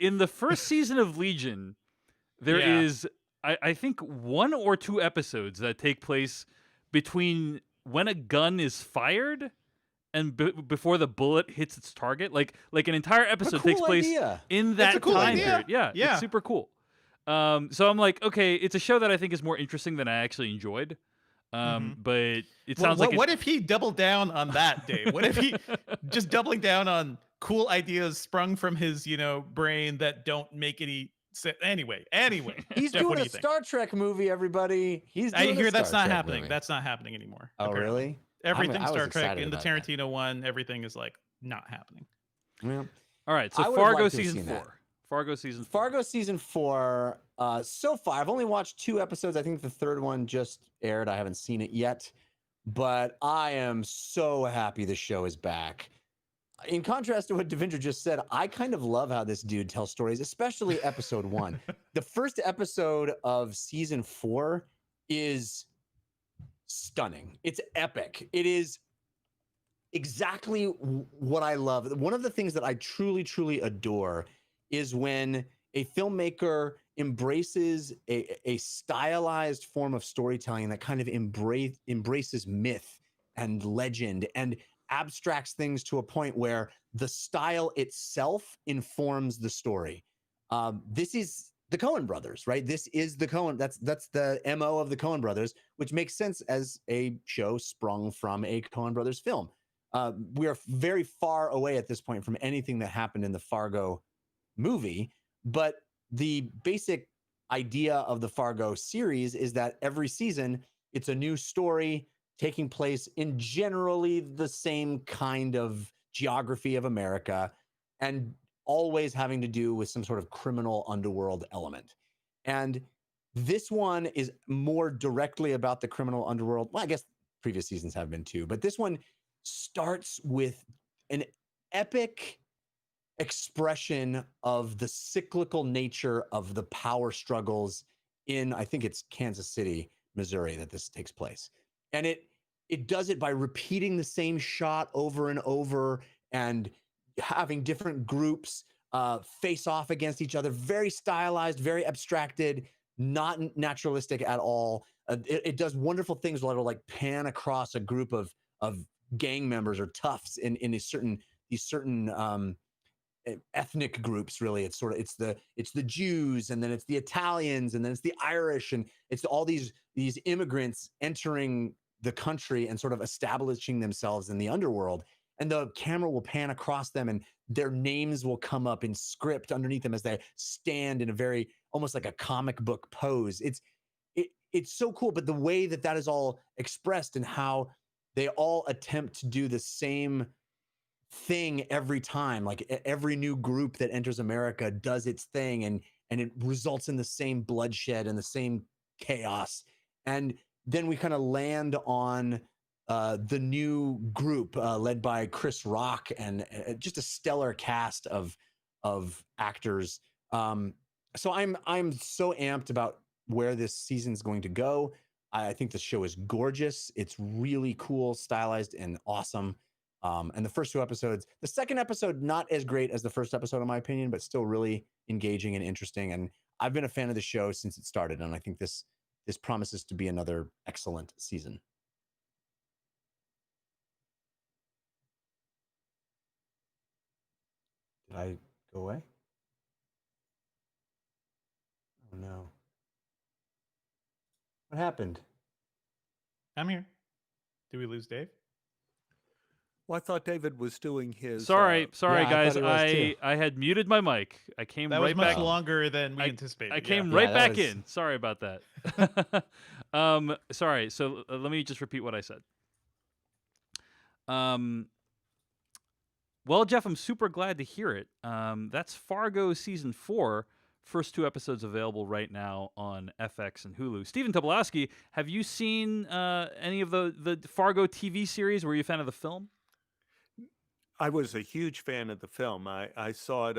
S1: in the first season of Legion, there is I think 1 or 2 episodes that take place between when a gun is fired and before the bullet hits its target. Like an entire episode takes place in that time period. Yeah, it's super cool. So I'm like, okay, it's a show that I think is more interesting than I actually enjoyed. But it sounds like
S2: what if he doubled down on that, Dave? What if he just doubling down on cool ideas sprung from his, brain that don't make any sense? Anyway,
S3: he's
S2: Jeff,
S3: doing a Star Trek movie. Everybody,
S2: I hear that's not happening. Movie. That's not happening anymore.
S3: Oh, apparently.
S2: Really? Everything Star Trek in the Tarantino one, everything is like not happening.
S3: Well,
S1: all right. So Fargo season 4. Fargo season 4. So far, I've only watched 2 episodes. I think the 3rd one just aired. I haven't seen it yet, but I am so happy the show is back. In contrast to what Devindra just said, I kind of love how this dude tells stories, especially episode 1. The first episode of season 4 is stunning. It's epic. It is exactly what I love. One of the things that I truly, truly adore is when a filmmaker embraces a stylized form of storytelling that kind of embraces myth and legend and abstracts things to a point where the style itself informs the story. This is the Coen brothers, right? This is the Coen. That's the MO of the Coen brothers, which makes sense as a show sprung from a Coen brothers film.
S3: We are very far away at this point from anything that happened in the Fargo movie, but the basic idea of the Fargo series is that every season it's a new story taking place in generally the same kind of geography of America and always having to do with some sort of criminal underworld element. And this one is more directly about the criminal underworld. Well, I guess previous seasons have been too, but this one starts with an epic expression of the cyclical nature of the power struggles in, I think it's Kansas City, Missouri, that this takes place. And it does it by repeating the same shot over and over and having different groups face off against each other. Very stylized, very abstracted, not naturalistic at all. It does wonderful things where it'll like pan across a group of gang members or toughs in these certain ethnic groups. Really, it's the Jews, and then it's the Italians, and then it's the Irish, and it's all these immigrants entering the country and sort of establishing themselves in the underworld. And the camera will pan across them, and their names will come up in script underneath them as they stand in a very almost like a comic book pose. It's so cool, but the way that is all expressed and how they all attempt to do the same thing every time, like every new group that enters America does its thing, and it results in the same bloodshed and the same chaos. And then we kind of land on the new group led by Chris Rock and just a stellar cast of actors. So I'm so amped about where this season's going to go. I think the show is gorgeous. It's really cool, stylized, and awesome. And the first two episodes, the second episode, not as great as the first episode, in my opinion, but still really engaging and interesting. And I've been a fan of the show since it started, and I think this promises to be another excellent season. Did I go away? Oh no. What happened?
S2: I'm here. Did we lose Dave?
S4: Well, I thought David was doing his.
S1: Sorry,
S3: Yeah,
S1: guys.
S3: I thought he was too.
S1: I had muted my mic. I came
S2: That
S1: right
S2: was much
S1: back.
S2: longer than we anticipated.
S1: I came
S3: Yeah,
S1: right
S3: that
S1: back
S3: was-
S1: in. Sorry about that. Sorry. So let me just repeat what I said. Well, Jeff, I'm super glad to hear it. That's Fargo season 4. First 2 episodes available right now on FX and Hulu. Stephen Tobolowsky, have you seen any of the Fargo TV series? Were you a fan of the film?
S4: I was a huge fan of the film. I saw it.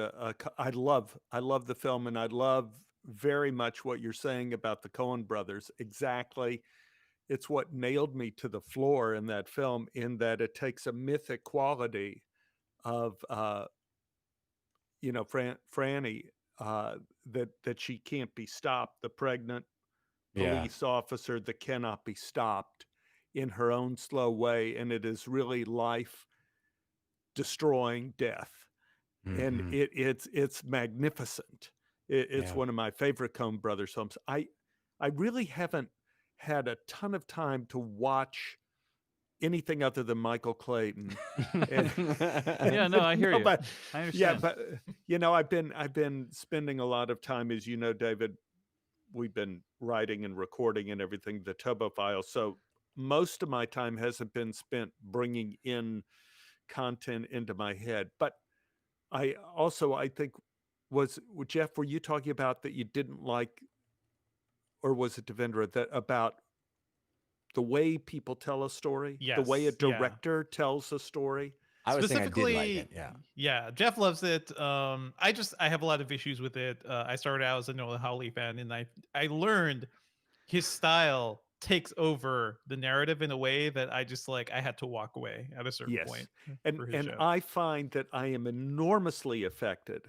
S4: I love the film, and I love very much what you're saying about the Coen brothers. Exactly. It's what nailed me to the floor in that film, in that it takes a mythic quality of, Franny, that she can't be stopped, the pregnant police officer that cannot be stopped in her own slow way. And it is really life destroying death. And it's magnificent. It's one of my favorite Coen brothers films. I really haven't had a ton of time to watch anything other than Michael Clayton.
S1: Yeah, no, I hear you.
S4: But,
S1: I understand.
S4: yeah, but I've been spending a lot of time, as you know, David. We've been writing and recording and everything, the Tobo files. So most of my time hasn't been spent bringing in content into my head. But I think Jeff, were you talking about that you didn't like, or was it Devendra, that about the way people tell a story, the way a
S2: Yes, yeah.
S4: director tells a story?
S3: I was saying I did like
S2: Specifically,
S3: it. Yeah.
S2: yeah, Jeff loves it. I have a lot of issues with it. I started out as a Noah Hawley fan, and I learned his style takes over the narrative in a way that I just like. I had to walk away at a certain
S4: Yes.
S2: point.
S4: And
S2: for his show.
S4: I find that I am enormously affected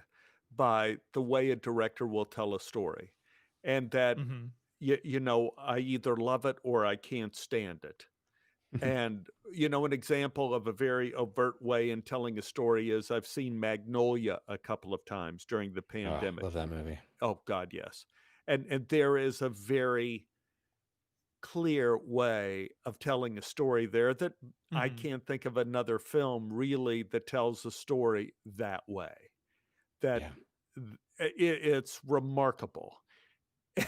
S4: by the way a director will tell a story, and that
S2: Mhm.
S4: I either love it or I can't stand it. And an example of a very overt way in telling a story is I've seen Magnolia a couple of times during the pandemic.
S3: Love that movie.
S4: Oh God, yes. And there is a very clear way of telling a story there that I
S2: Mhm.
S4: can't think of another film really that tells a story that way. That
S3: Yeah.
S4: it's remarkable.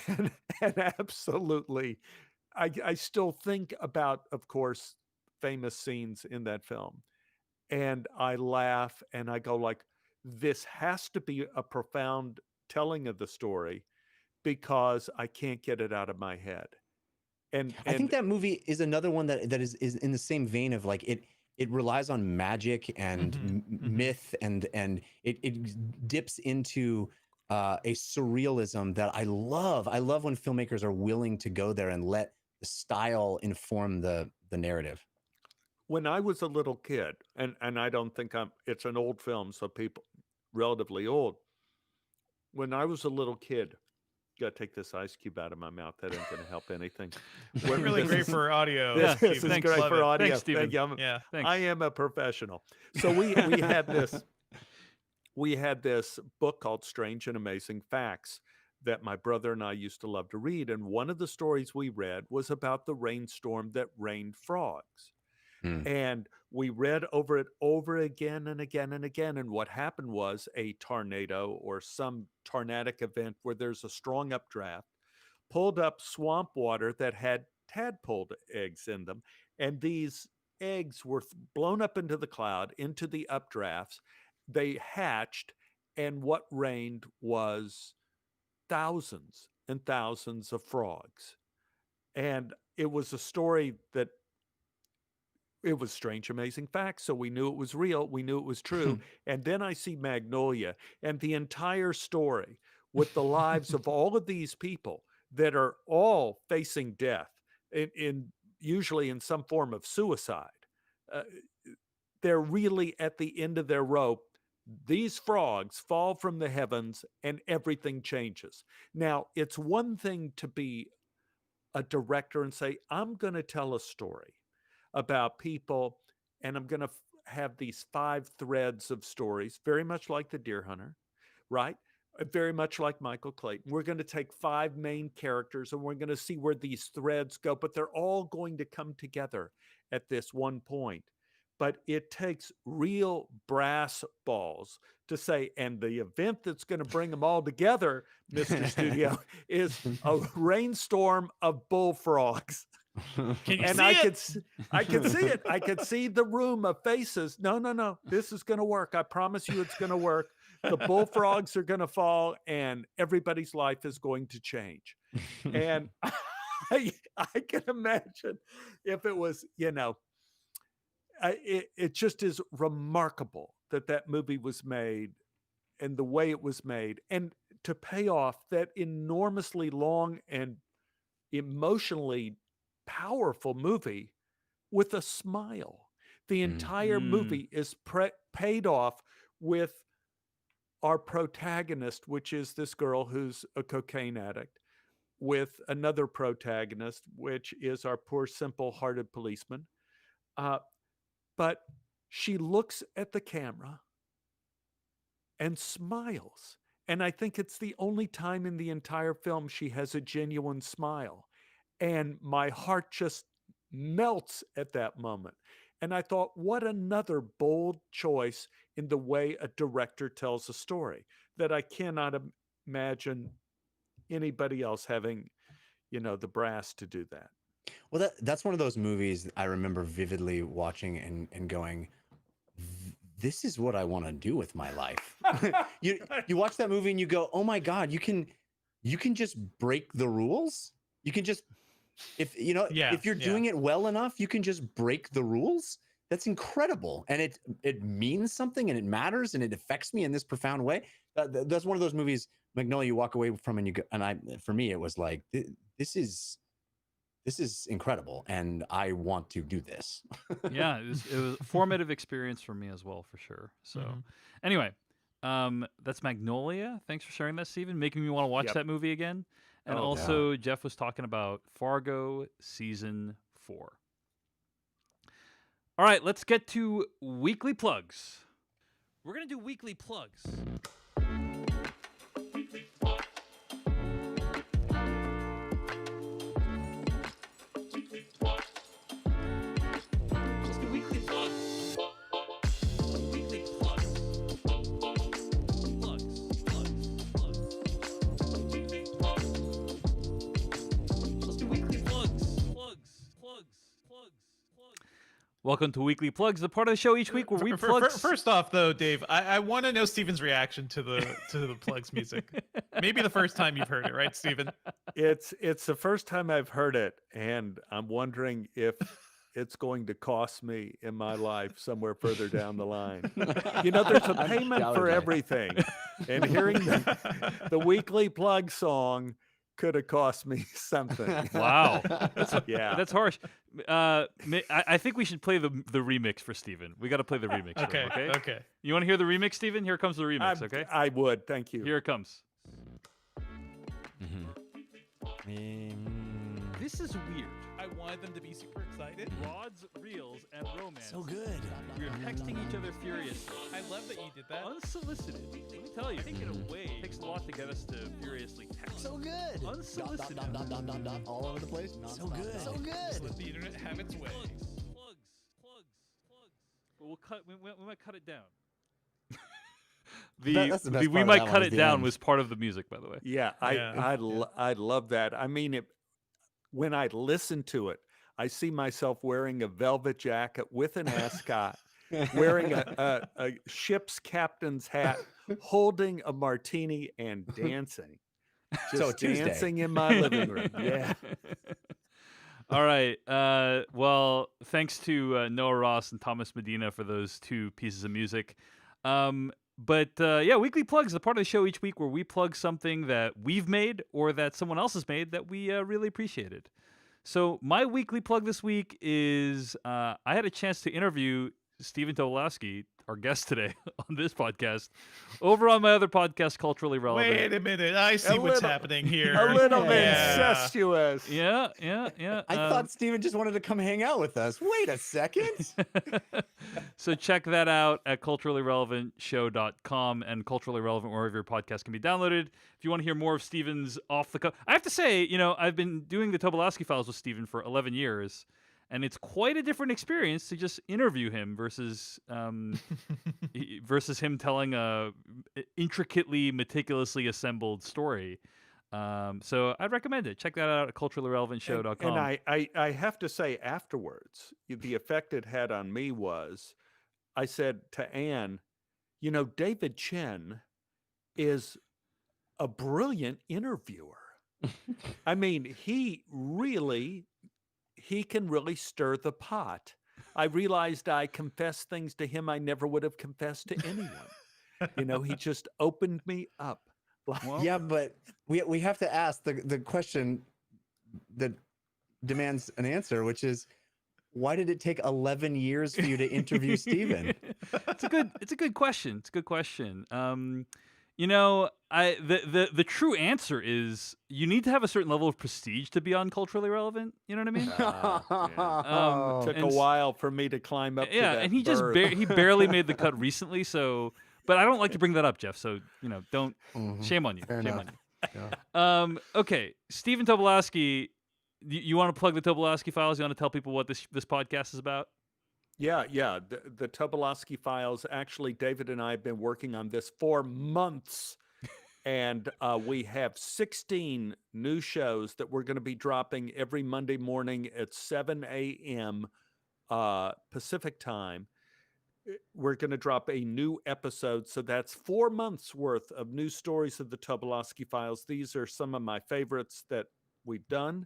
S4: And, and absolutely, I still think about, of course, famous scenes in that film. And I laugh and I go like, this has to be a profound telling of the story because I can't get it out of my head.
S3: I think
S4: And
S3: that movie is another one that is in the same vein of like it relies on magic and
S2: Mhm. Mhm.
S3: myth and it dips into a surrealism that I love. I love when filmmakers are willing to go there and let the style inform the narrative.
S4: when I was a little kid, and I don't think it's an old film, so people relatively old. When I was a little kid, gotta take this ice cube out of my mouth. That ain't gonna help anything.
S2: Really
S4: This
S2: great
S4: is
S2: for audio.
S1: Yeah,
S4: this is
S2: Steven.
S1: thanks.
S4: great
S2: Love
S4: for
S2: it.
S4: audio.
S1: Thanks, Steven.
S4: Thank you.
S2: Yeah.
S1: Thanks.
S4: I am a professional. So we had this book called Strange and Amazing Facts that my brother and I used to love to read. And one of the stories we read was about the rainstorm that rained frogs.
S3: Mm.
S4: And we read over it over again and again and again. And what happened was a tornado or some tornadic event where there's a strong updraft pulled up swamp water that had tadpole eggs in them. And these eggs were blown up into the cloud, into the updrafts. They hatched, and what rained was thousands and thousands of frogs. And it was a story that it was Strange Amazing Facts, so we knew it was real, we knew it was true. And then I see Magnolia and the entire story with the lives of all of these people that are all facing death in usually in some form of suicide. Uh, they're really at the end of their rope. These frogs fall from the heavens and everything changes. Now, it's one thing to be a director and say, I'm going to tell a story about people and I'm going to have these 5 threads of stories, very much like The Deer Hunter, right? Very much like Michael Clayton. We're going to take 5 main characters and we're going to see where these threads go, but they're all going to come together at this one point. But it takes real brass balls to say, and the event that's going to bring them all together, Mr. Studio, is a rainstorm of bullfrogs.
S2: Can you
S4: And
S2: see
S4: I
S2: it?
S4: could see it. I could see the room of faces. No. This is going to work. I promise you it's going to work. The bullfrogs are going to fall and everybody's life is going to change. And I can imagine if it was, it just is remarkable that that movie was made and the way it was made, and to pay off that enormously long and emotionally powerful movie with a smile. The entire movie is paid off with our protagonist, which is this girl who's a cocaine addict, with another protagonist, which is our poor, simple-hearted policeman. But she looks at the camera and smiles. And I think it's the only time in the entire film she has a genuine smile. And my heart just melts at that moment. And I thought, what another bold choice in the way a director tells a story that I cannot imagine anybody else having, the brass to do that.
S3: Well, that's one of those movies I remember vividly watching and going, this is what I want to do with my life. you watch that movie and you go, oh my God, you can just break the rules. You can just, if you're doing it well enough, you can just break the rules. That's incredible. And it means something and it matters and it affects me in this profound way. That's one of those movies, Magnolia, you walk away from and you go, and for me, it was like, this is incredible and I want to do this.
S1: Yeah, it was a formative experience for me as well, for sure. So anyway, that's Magnolia. Thanks for sharing that, Steven, making me want to watch that movie again. And also Jeff was talking about Fargo season 4. All right, let's get to weekly plugs. We're going to do weekly plugs. Welcome to Weekly Plugs, the part of the show each week where we plug.
S2: First off, though, Dave, I want to know Steven's reaction to the plugs music. Maybe the first time you've heard it, right, Steven?
S4: It's the first time I've heard it, and I'm wondering if it's going to cost me in my life somewhere further down the line. You know, there's a payment for everything, and hearing the Weekly Plug song could have cost me something.
S1: Wow,
S4: Yeah.
S1: that's harsh. I think we should play the remix for Steven. We got to play the remix. for him,
S2: Okay.
S1: You want to hear the remix, Steven? Here comes the remix. Okay.
S4: I would. Thank you.
S1: Here it comes.
S3: Mm-hmm.
S1: This is weird.
S2: I wanted them to be super excited.
S1: Rods, reels, and romance.
S3: So good.
S1: We're texting each other furiously.
S2: I love that you did that.
S1: Unsolicited. Let me tell you, I think in a way it takes a lot to get us to furiously text.
S3: So good.
S1: Unsolicited.
S3: Dot, all over the place. So good. So
S2: Just
S3: good.
S2: let the internet have its way.
S1: Plugs. But we'll cut. We might cut it down.
S3: That's the best
S1: we
S3: part of
S1: might
S3: that
S1: cut
S3: one, is
S1: it
S3: the
S1: down
S3: end.
S1: was part of the music, by the way.
S4: Yeah, I love that. I mean, when I listen to it, I see myself wearing a velvet jacket with an ascot, wearing a ship's captain's hat, holding a martini, and dancing.
S3: So
S4: Just
S3: Tuesday.
S4: dancing in my living room. Yeah.
S1: All right. Well, thanks to Noah Ross and Thomas Medina for those two pieces of music. But Weekly Plugs, the part of the show each week where we plug something that we've made or that someone else has made that we really appreciated. So my weekly plug this week is I had a chance to interview Stephen Tobolowsky, our guest today on this podcast, over on my other podcast, Culturally Relevant.
S2: Wait a minute. I see what's happening here.
S4: A little
S3: Yeah.
S4: incestuous.
S1: Yeah.
S3: I thought Steven just wanted to come hang out with us. Wait a second.
S1: So check that out at culturallyrelevantshow.com and Culturally Relevant wherever your podcast can be downloaded. If you want to hear more of Steven's off the cuff, I have to say, I've been doing the Tobolowsky Files with Steven for 11 years, and it's quite a different experience to just interview him versus versus him telling a intricately, meticulously assembled story. So I'd recommend it. Check that out at culturallyrelevantshow.com.
S4: And I have to say afterwards, the effect it had on me was, I said to Anne, David Chen is a brilliant interviewer. I mean, he can really stir the pot. I realized I confessed things to him I never would have confessed to anyone. He just opened me up.
S1: Well,
S3: Yeah, but we have to ask the question that demands an answer, which is, why did it take 11 years for you to interview Steven?
S1: It's a good question. It's a good question. The true answer is you need to have a certain level of prestige to be on Culturally Relevant. You know what I mean?
S4: Took a
S1: and s-
S4: while for me to climb up to
S1: Yeah,
S4: that
S1: and he just
S4: berth.
S1: he barely made the cut recently. So, but I don't like to bring that up, Jeff. So don't.
S3: Mhm.
S1: Shame on you.
S3: Fair
S1: Shame
S3: enough.
S1: on you. Okay, Stephen Tobolowsky. You want to plug the Tobolowsky Files? You want to tell people what this podcast is about?
S4: Yeah. The Tobolowsky Files. Actually, David and I have been working on this for months. And we have 16 new shows that we're going to be dropping every Monday morning at 7 a.m. Pacific time. We're going to drop a new episode. So that's 4 months worth of new stories of the Tobolowsky Files. These are some of my favorites that we've done.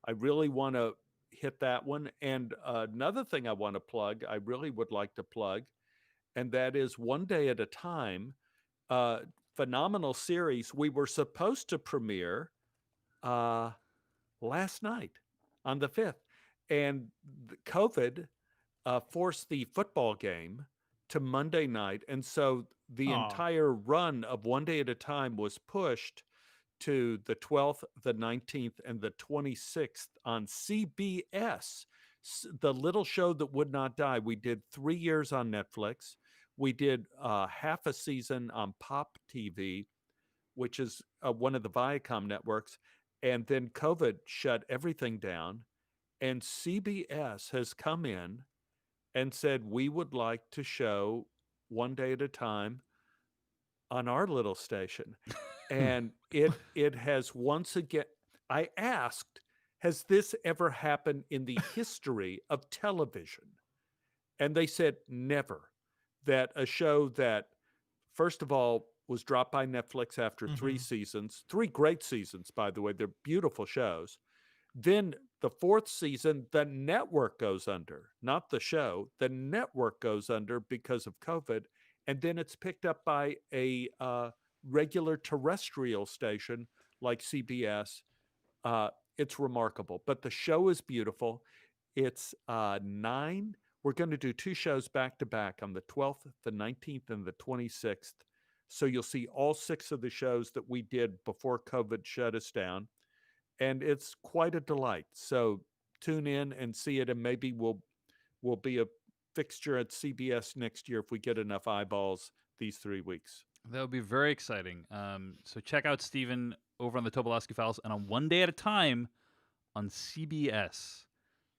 S4: I really want to hit that one. And another thing I want to plug, I really would like to plug, and that is One Day at a Time. Phenomenal series. We were supposed to premiere last night on the 5th, and COVID forced the football game to Monday night, and so the entire run of One Day at a Time was pushed to the 12th, the 19th, and the 26th on CBS, the little show that would not die. We did 3 years on Netflix. We did half a season on Pop TV, which is one of the Viacom networks. And then COVID shut everything down. And CBS has come in and said, we would like to show One Day at a Time on our little station. And it has once again, I asked, has this ever happened in the history of television? And they said never, that a show that, first of all, was dropped by Netflix after 3 seasons, 3 great seasons, by the way, they're beautiful shows. Then the 4th season, the network goes under, not the show. The network goes under because of COVID. And then it's picked up by a regular terrestrial station like CBS. It's remarkable. But the show is beautiful. It's 9. We're going to do 2 shows back to back on the 12th, the 19th, and the 26th. So you'll see all 6 of the shows that we did before COVID shut us down. And it's quite a delight. So tune in and see it, and maybe we'll be a fixture at CBS next year if we get enough eyeballs these 3 weeks.
S1: That would be very exciting. So check out Steven over on the Tobolowsky Files and on One Day at a Time on CBS.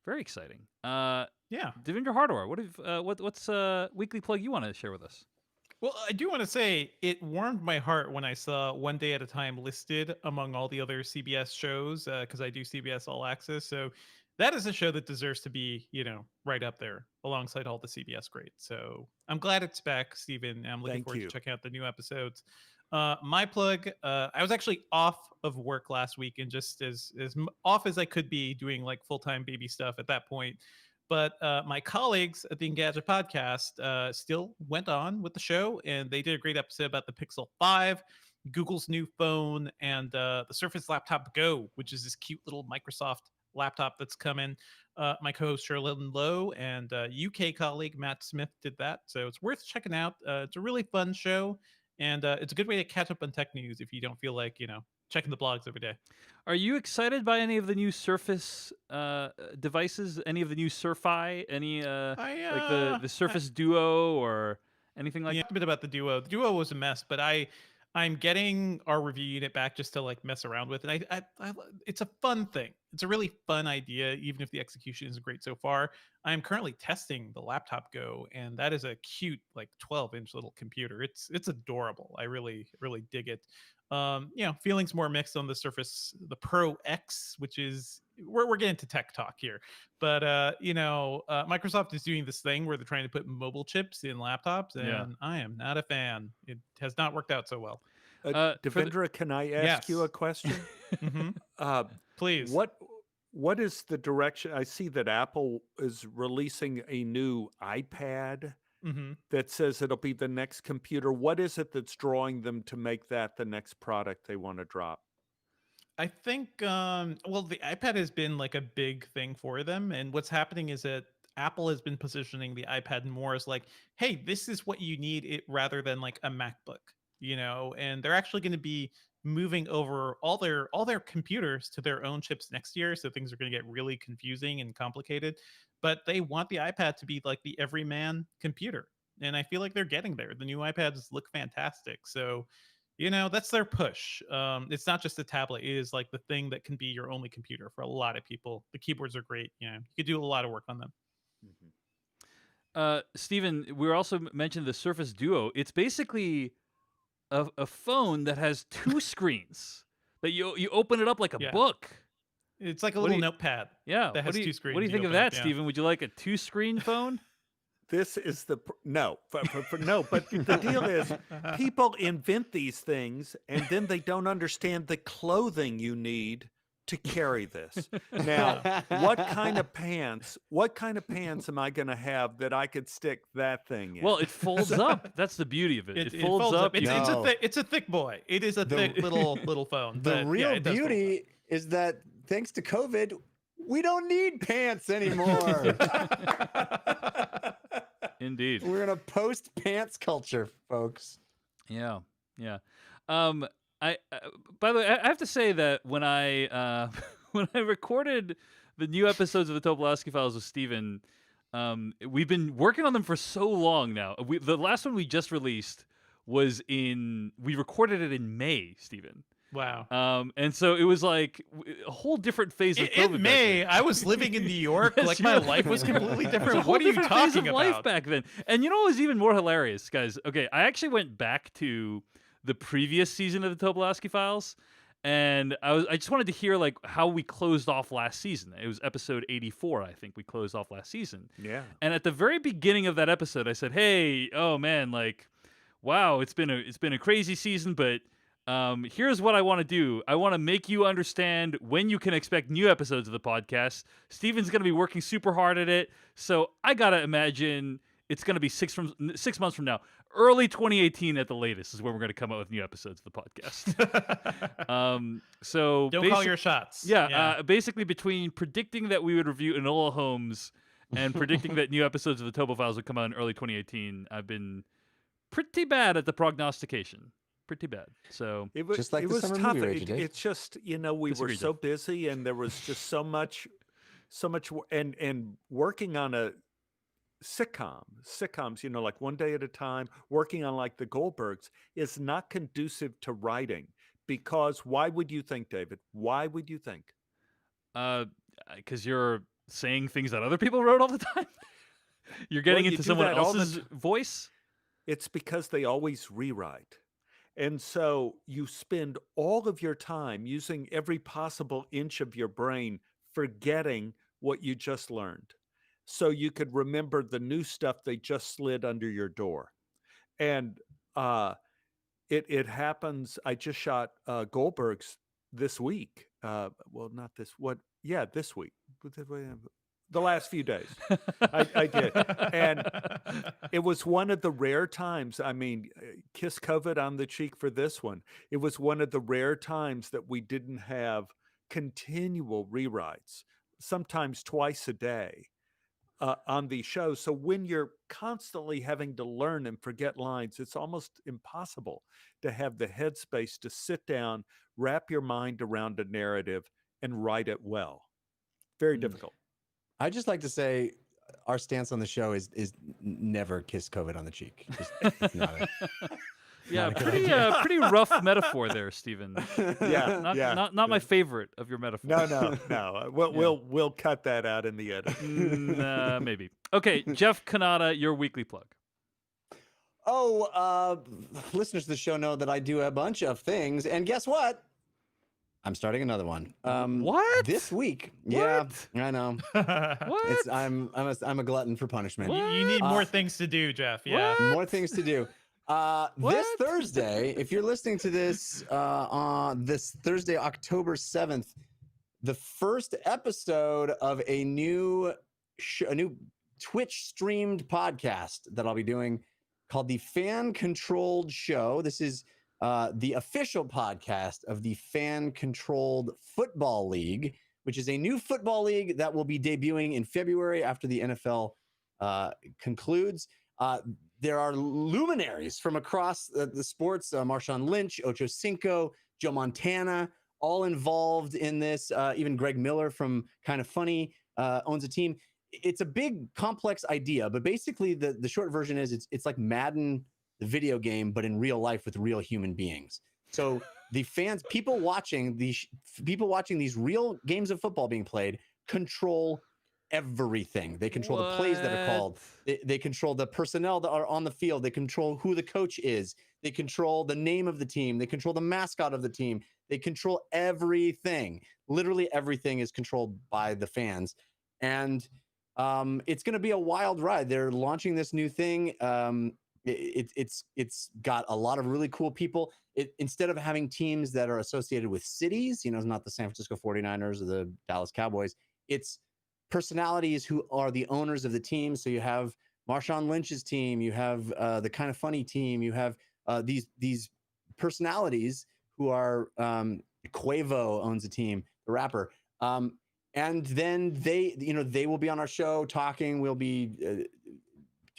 S1: Very exciting.
S2: Yeah.
S1: Devendra Hardawar, what's a weekly plug you want to share with us?
S2: Well, I do want to say it warmed my heart when I saw One Day at a Time listed among all the other CBS shows, because I do CBS All Access. So that is a show that deserves to be, right up there alongside all the CBS greats. So I'm glad it's back, Stephen. I'm looking forward to checking out the new episodes. My plug, I was actually off of work last week and just as off as I could be doing like full-time baby stuff at that point. But my colleagues at the Engadget podcast still went on with the show, and they did a great episode about the Pixel 5, Google's new phone, and the Surface Laptop Go, which is this cute little Microsoft laptop that's coming. My co-host Sherlyn Lowe and UK colleague Matt Smith did that, so it's worth checking out. It's a really fun show, and it's a good way to catch up on tech news if you don't feel like, checking the blogs every day.
S1: Are you excited by any of the new Surface devices? Any of the new Surfi? Any like the Surface Duo or anything like that?
S2: A bit about the Duo. The Duo was a mess, but I'm getting our review unit back just to like mess around with, and I it's a fun thing. It's a really fun idea, even if the execution isn't great so far. I'm currently testing the Laptop Go, and that is a cute like 12-inch little computer. It's adorable. I really dig it. Feelings more mixed on the Surface, the Pro X, which is we're getting to tech talk here, but Microsoft is doing this thing where they're trying to put mobile chips in laptops, and I am not a fan. It has not worked out so well.
S4: Devendra, can I ask you a question?
S2: Please.
S4: What is the direction? I see that Apple is releasing a new iPad that says it'll be the next computer. What is it that's drawing them to make that the next product they want to drop?
S2: I think, the iPad has been like a big thing for them. And what's happening is that Apple has been positioning the iPad more as like, hey, this is what you need rather than like a MacBook, and they're actually going to be moving over all their computers to their own chips next year. So things are going to get really confusing and complicated, but they want the iPad to be like the everyman computer. And I feel like they're getting there. The new iPads look fantastic. So, that's their push. It's not just a tablet. It is like the thing that can be your only computer for a lot of people. The keyboards are great. You could do a lot of work on them.
S1: Stephen, we were also mentioned the Surface Duo. It's basically a phone that has 2 screens that you open it up like a book.
S2: It's like a little notepad.
S1: Yeah.
S2: That has 2 screens.
S1: What do you think of that, Stephen? Would you like a 2-screen phone?
S4: This is no. But the deal is, people invent these things and then they don't understand the clothing you need to carry this. Now, what kind of pants am I going to have that I could stick that thing in?
S1: Well, it folds up. That's the beauty of it. It folds up.
S2: It's a thick boy. It is a thick little phone.
S3: The real beauty is that thanks to COVID, we don't need pants anymore.
S1: Indeed.
S3: We're in a post-pants culture, folks.
S1: Yeah. By the way, I have to say that when I recorded the new episodes of the Tobolowsky Files with Steven, we've been working on them for so long now. The last one we just released we recorded it in May, Steven.
S2: Wow.
S1: And so it was like a whole different phase of COVID.
S2: In May, I was living in New York. Like my life was completely different. What are you talking about?
S1: Life back then. And what was even more hilarious, guys? Okay, I actually went back to the previous season of the Tobolowsky Files, And I just wanted to hear like how we closed off last season. It was episode 84, I think we closed off last season.
S4: Yeah.
S1: And at the very beginning of that episode, I said, "Hey, oh man, like, wow, it's been a crazy season, but here's what I want to do. I want to make you understand when you can expect new episodes of the podcast. Steven's going to be working super hard at it, so I gotta imagine it's going to be 6 months from now, early 2018 at the latest, is when we're going to come out with new episodes of the podcast. So
S2: Don't call your shots.
S1: yeah. Basically between predicting that we would review Enola Holmes and predicting that new episodes of the Topo Files would come out in early 2018, I've been pretty bad at the prognostication. Pretty bad. So
S4: It was
S3: Just like
S4: it
S3: the
S4: was
S3: summer
S4: tough.
S3: movie, Reggie Dave.
S4: It's just, we were
S1: Disagree,
S4: so
S1: Jeff.
S4: busy, and there was just so much, and working on a sitcoms, like One Day at a Time, working on like the Goldbergs is not conducive to writing, because why would you think, David? Why would you think?
S1: because you're saying things that other people wrote all the time. You're getting
S4: you
S1: into
S4: do
S1: someone
S4: that all the
S1: else's voice.
S4: It's because they always rewrite. And so you spend all of your time using every possible inch of your brain forgetting what you just learned, so you could remember the new stuff they just slid under your door. And it happens. I just shot Goldberg's this week. Well, not this. What? Yeah, this week. The last few days. I did. And it was one of the rare times. I mean, kiss COVID on the cheek for this one. It was one of the rare times that we didn't have continual rewrites, sometimes twice a day, on these shows. So when you're constantly having to learn and forget lines, it's almost impossible to have the headspace to sit down, wrap your mind around a narrative, and write it well. Very difficult.
S3: I just like to say our stance on the show is never kiss COVID on the cheek. Just, it's not it.
S1: Yeah,
S3: Not a good
S1: pretty rough metaphor there, Stephen.
S4: Yeah,
S1: Not my favorite of your metaphors.
S4: No. We'll cut that out in the edit.
S1: Maybe. Okay, Jeff Kanata, your weekly plug.
S3: Listeners to the show know that I do a bunch of things, and guess what? I'm starting another one.
S1: What?
S3: This week?
S1: What?
S3: Yeah, I know.
S1: What?
S3: I'm a glutton for punishment.
S2: You need more things to do, Jeff. Yeah.
S3: More things to do. This Thursday, if you're listening to this on this Thursday, October 7th, the first episode of a new Twitch streamed podcast that I'll be doing called the Fan Controlled Show. This is the official podcast of the Fan Controlled Football League, which is a new football league that will be debuting in February after the NFL concludes. There are luminaries from across the sports, Marshawn Lynch, Ocho Cinco, Joe Montana, all involved in this. Even Greg Miller from Kind of Funny owns a team. It's a big, complex idea, but basically the short version is it's like Madden, the video game, but in real life with real human beings. So the fans, people watching these real games of football being played, control everything. They control the plays that are called. They control the personnel that are on the field. They control who the coach is. They control the name of the team. They control the mascot of the team. They control everything. Literally everything is controlled by the fans. And it's going to be a wild ride. They're launching this new thing. It's got a lot of really cool people. Instead of having teams that are associated with cities, it's not the San Francisco 49ers or the Dallas Cowboys. It's personalities who are the owners of the team. So you have Marshawn Lynch's team, you have the Kind of Funny team, you have these personalities who are Quavo owns a team, the rapper. And then they will be on our show talking. We'll be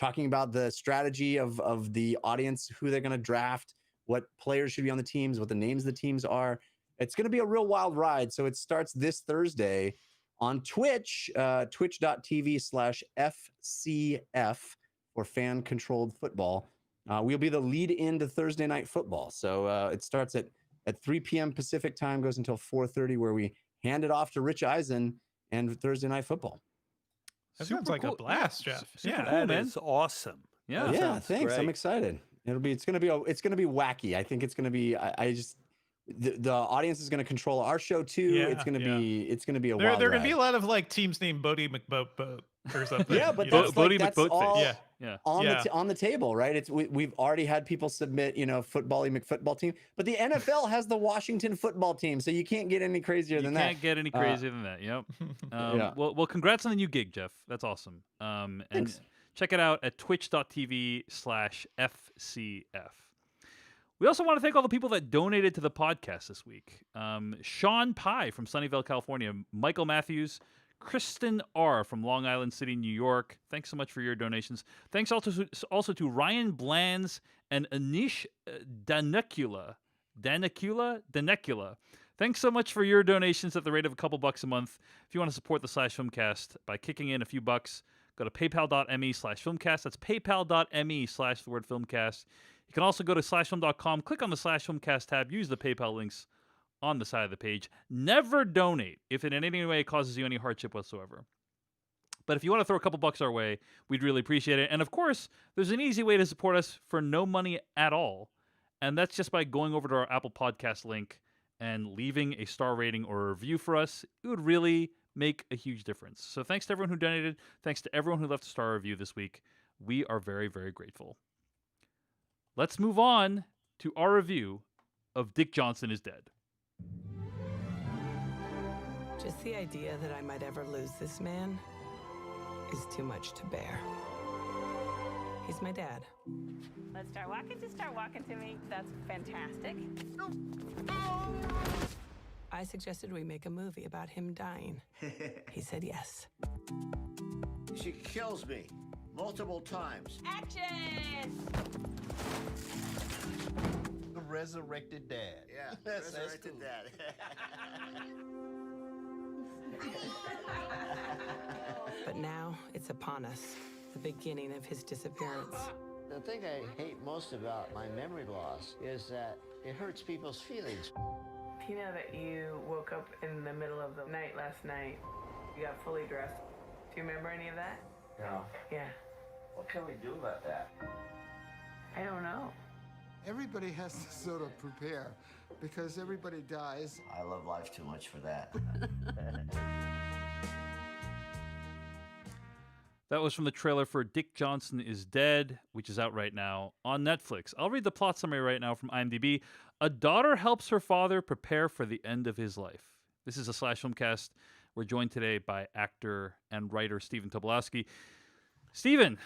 S3: talking about the strategy of the audience, who they're going to draft, what players should be on the teams, what the names of the teams are. It's going to be a real wild ride. So it starts this Thursday on Twitch, twitch.tv/FCF for Fan Controlled Football. We'll be the lead into Thursday Night Football. So it starts at 3 p.m. Pacific time, goes until 4:30, where we hand it off to Rich Eisen and Thursday Night Football.
S2: That sounds like a blast, Jeff.
S1: Super
S2: Yeah.
S1: cool, man.
S4: That is awesome.
S1: Yeah.
S3: Yeah,
S4: sounds
S3: thanks.
S4: great.
S3: I'm excited. It's gonna be wacky. I think it's gonna be. the audience is going to control our show too. It's going to be a
S2: There
S3: wild
S2: going to
S3: ride.
S2: be a lot of like teams named Bodie McBoat or something.
S3: Yeah, but
S2: you know?
S3: that's like that's
S1: McBoatface.
S3: all
S1: Yeah.
S3: on the table, right? It's we've already had people submit, football-y McFootball team, but the NFL has the Washington football team, so you can't get any crazier than that.
S1: You can't get any crazier than that. Yep.
S3: Yeah.
S1: Well, congrats on the new gig, Jeff. That's awesome. And
S3: Thanks.
S1: check it out at twitch.tv/FCF. We also want to thank all the people that donated to the podcast this week. Sean Pye from Sunnyvale, California. Michael Matthews. Kristen R. from Long Island City, New York. Thanks so much for your donations. Thanks also to Ryan Blands and Anish Danecula. Thanks so much for your donations at the rate of a couple bucks a month. If you want to support the /Filmcast by kicking in a few bucks, go to paypal.me/filmcast. That's paypal.me/filmcast. You can also go to /film.com, click on the /Filmcast tab, use the PayPal links on the side of the page. Never donate if it in any way causes you any hardship whatsoever. But if you want to throw a couple bucks our way, we'd really appreciate it. And of course, there's an easy way to support us for no money at all. And that's just by going over to our Apple Podcast link and leaving a star rating or a review for us. It would really make a huge difference. So thanks to everyone who donated. Thanks to everyone who left a star review this week. We are very, very grateful. Let's move on to our review of Dick Johnson is Dead.
S5: Just the idea that I might ever lose this man is too much to bear. He's my dad.
S6: Let's start walking. Just start walking to me. That's fantastic.
S5: I suggested we make a movie about him dying. He said yes.
S7: She kills me multiple times.
S6: Action!
S8: The resurrected dad.
S7: Yeah,
S8: That's
S7: resurrected
S8: cool.
S7: dad.
S5: But now it's upon us, the beginning of his disappearance.
S7: The thing I hate most about my memory loss is that it hurts people's feelings.
S9: You know that you woke up in the middle of the night last night. You got fully dressed. Do you remember any of that?
S10: No.
S9: Yeah.
S10: What can we do about that?
S9: I don't know.
S11: Everybody has to sort of prepare because everybody dies.
S10: I love life too much for that.
S1: That was from the trailer for Dick Johnson is Dead, which is out right now on Netflix. I'll read the plot summary right now from IMDb. A daughter helps her father prepare for the end of his life. This is a /Filmcast. We're joined today by actor and writer Stephen Tobolowsky. Stephen,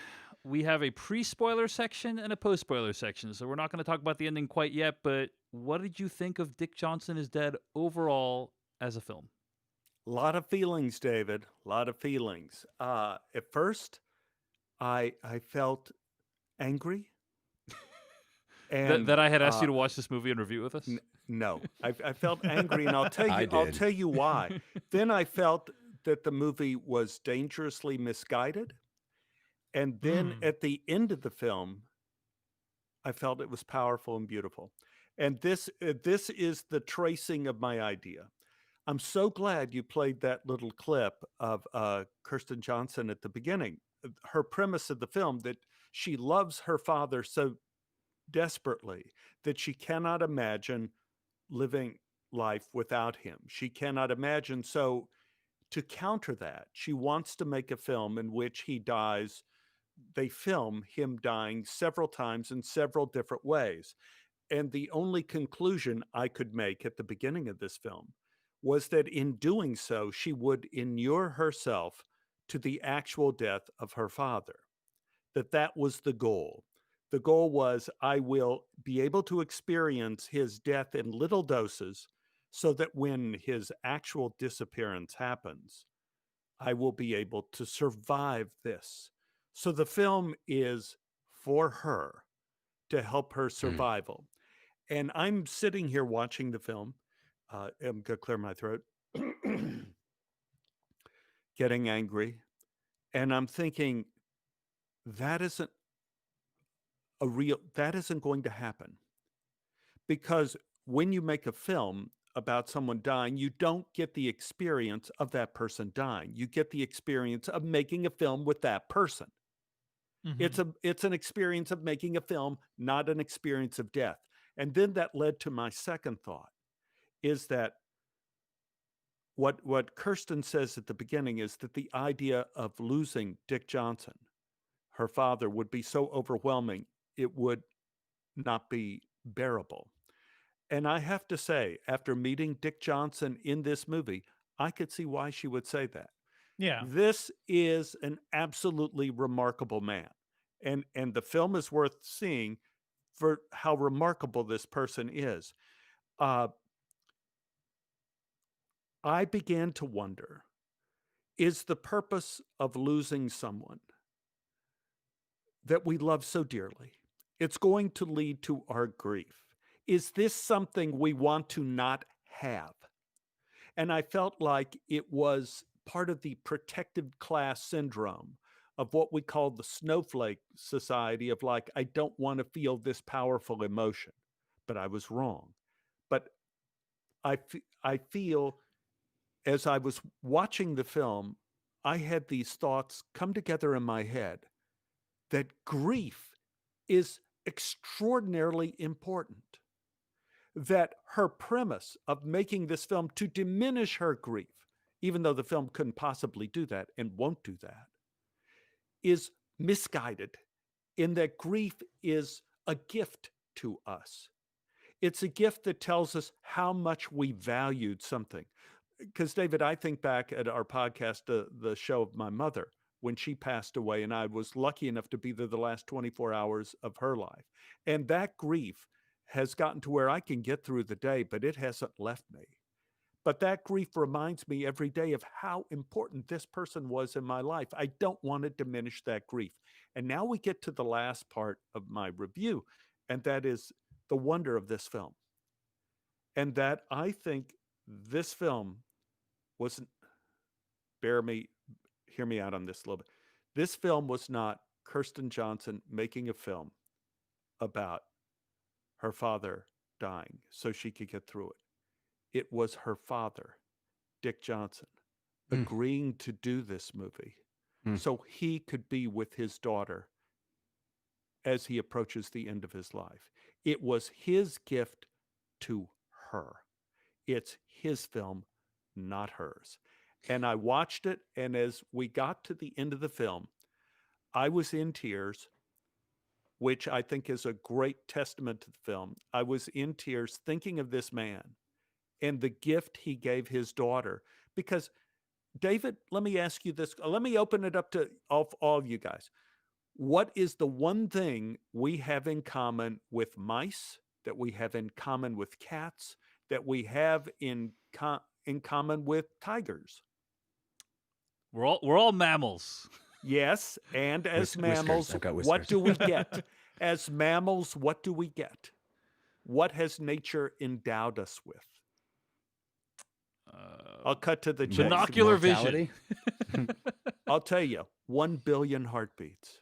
S1: we have a pre-spoiler section and a post-spoiler section, so we're not going to talk about the ending quite yet, but what did you think of Dick Johnson is Dead overall as a film?
S4: A lot of feelings, David. A lot of feelings. At first, I felt angry. And
S1: that I had asked you to watch this movie and review it with us?
S4: No, I felt angry, and I'll tell you why. Then I felt that the movie was dangerously misguided, and then at the end of the film, I felt it was powerful and beautiful. And this is the tracing of my idea. I'm so glad you played that little clip of Kirsten Johnson at the beginning. Her premise of the film, that she loves her father so desperately that she cannot imagine living life without him. She cannot imagine. So to counter that, she wants to make a film in which he dies. They film him dying several times in several different ways. And the only conclusion I could make at the beginning of this film was that in doing so, she would inure herself to the actual death of her father. That was the goal. The goal was, I will be able to experience his death in little doses so that when his actual disappearance happens, I will be able to survive this. So the film is for her, to help her survival. And I'm sitting here watching the film. I'm going to clear my throat. Getting angry. And I'm thinking, that isn't going to happen. Because when you make a film about someone dying, you don't get the experience of that person dying. You get the experience of making a film with that person. Mm-hmm. It's an experience of making a film, not an experience of death. And then that led to my second thought. is that what Kirsten says at the beginning is that the idea of losing Dick Johnson, her father, would be so overwhelming it would not be bearable. And I have to say, after meeting Dick Johnson in this movie, I could see why she would say that.
S2: Yeah.
S4: This is an absolutely remarkable man. And the film is worth seeing for how remarkable this person is. I began to wonder, is the purpose of losing someone that we love so dearly, it's going to lead to our grief? Is this something we want to not have? And I felt like it was part of the protected class syndrome of what we call the snowflake society of like, I don't want to feel this powerful emotion. But I was wrong. But I feel as I was watching the film, I had these thoughts come together in my head that grief is extraordinarily important. That her premise of making this film to diminish her grief, even though the film couldn't possibly do that and won't do that, is misguided in that grief is a gift to us. It's a gift that tells us how much we valued something. Because, David, I think back at our podcast, the show of my mother, when she passed away, and I was lucky enough to be there the last 24 hours of her life. And that grief has gotten to where I can get through the day, but it hasn't left me. But that grief reminds me every day of how important this person was in my life. I don't want to diminish that grief. And now we get to the last part of my review, and that is the wonder of this film. And that I think this film wasn't, hear me out on this a little bit. This film was not Kirsten Johnson making a film about her father dying so she could get through it. It was her father, Dick Johnson, agreeing to do this movie so he could be with his daughter as he approaches the end of his life. It was his gift to her. It's his film, not hers. And I watched it, and as we got to the end of the film, I was in tears, which I think is a great testament to the film. I was in tears thinking of this man and the gift he gave his daughter. Because, David, let me ask you this. Let me open it up to all of you guys. What is the one thing we have in common with mice, that we have in common with cats, that we have in common with tigers?
S1: We're all mammals.
S4: Yes, and as mammals, what do we get? As mammals, what do we get? What has nature endowed us with? I'll cut to the chase.
S1: Binocular vision.
S4: I'll tell you, 1 billion heartbeats.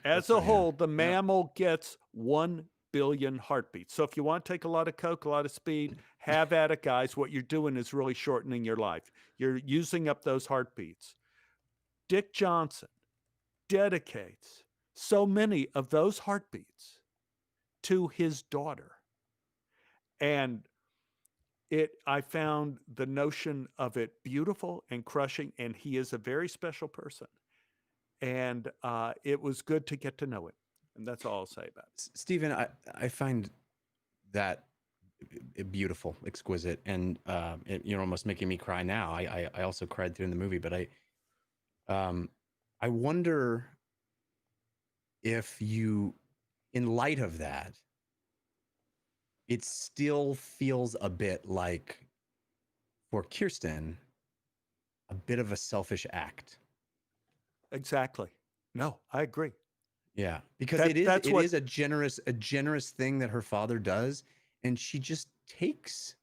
S4: As a whole, the mammal gets 1 billion heartbeats. So if you want to take a lot of coke, a lot of speed, have at it, guys. What you're doing is really shortening your life. You're using up those heartbeats. Dick Johnson dedicates so many of those heartbeats to his daughter. And I found the notion of it beautiful and crushing, and he is a very special person. And it was good to get to know him. And that's all I'll say about it.
S3: Stephen, I find that beautiful, exquisite, and you're almost making me cry now. I also cried during the movie, but I wonder if you, in light of that, it still feels a bit like, for Kirsten, a bit of a selfish act.
S4: Exactly. No, I agree.
S3: Yeah, because it is a generous thing that her father does, and she just takes.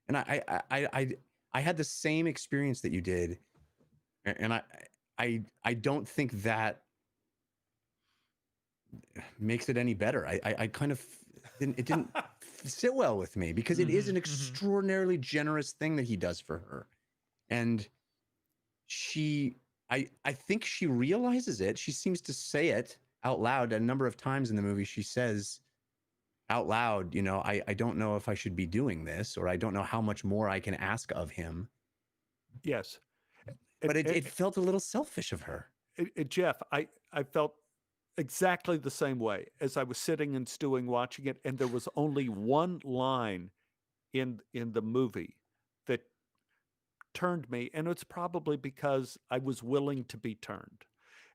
S3: And I had the same experience that you did, and I don't think that makes it any better. I kind of didn't sit well with me, because it is an extraordinarily generous thing that he does for her, and I think she realizes it. She seems to say it out loud a number of times in the movie. She says, out loud, I don't know if I should be doing this, or I don't know how much more I can ask of him.
S4: Yes.
S3: But it felt a little selfish of her.
S4: Jeff, I felt exactly the same way as I was sitting and stewing watching it, and there was only one line in the movie that turned me, and it's probably because I was willing to be turned.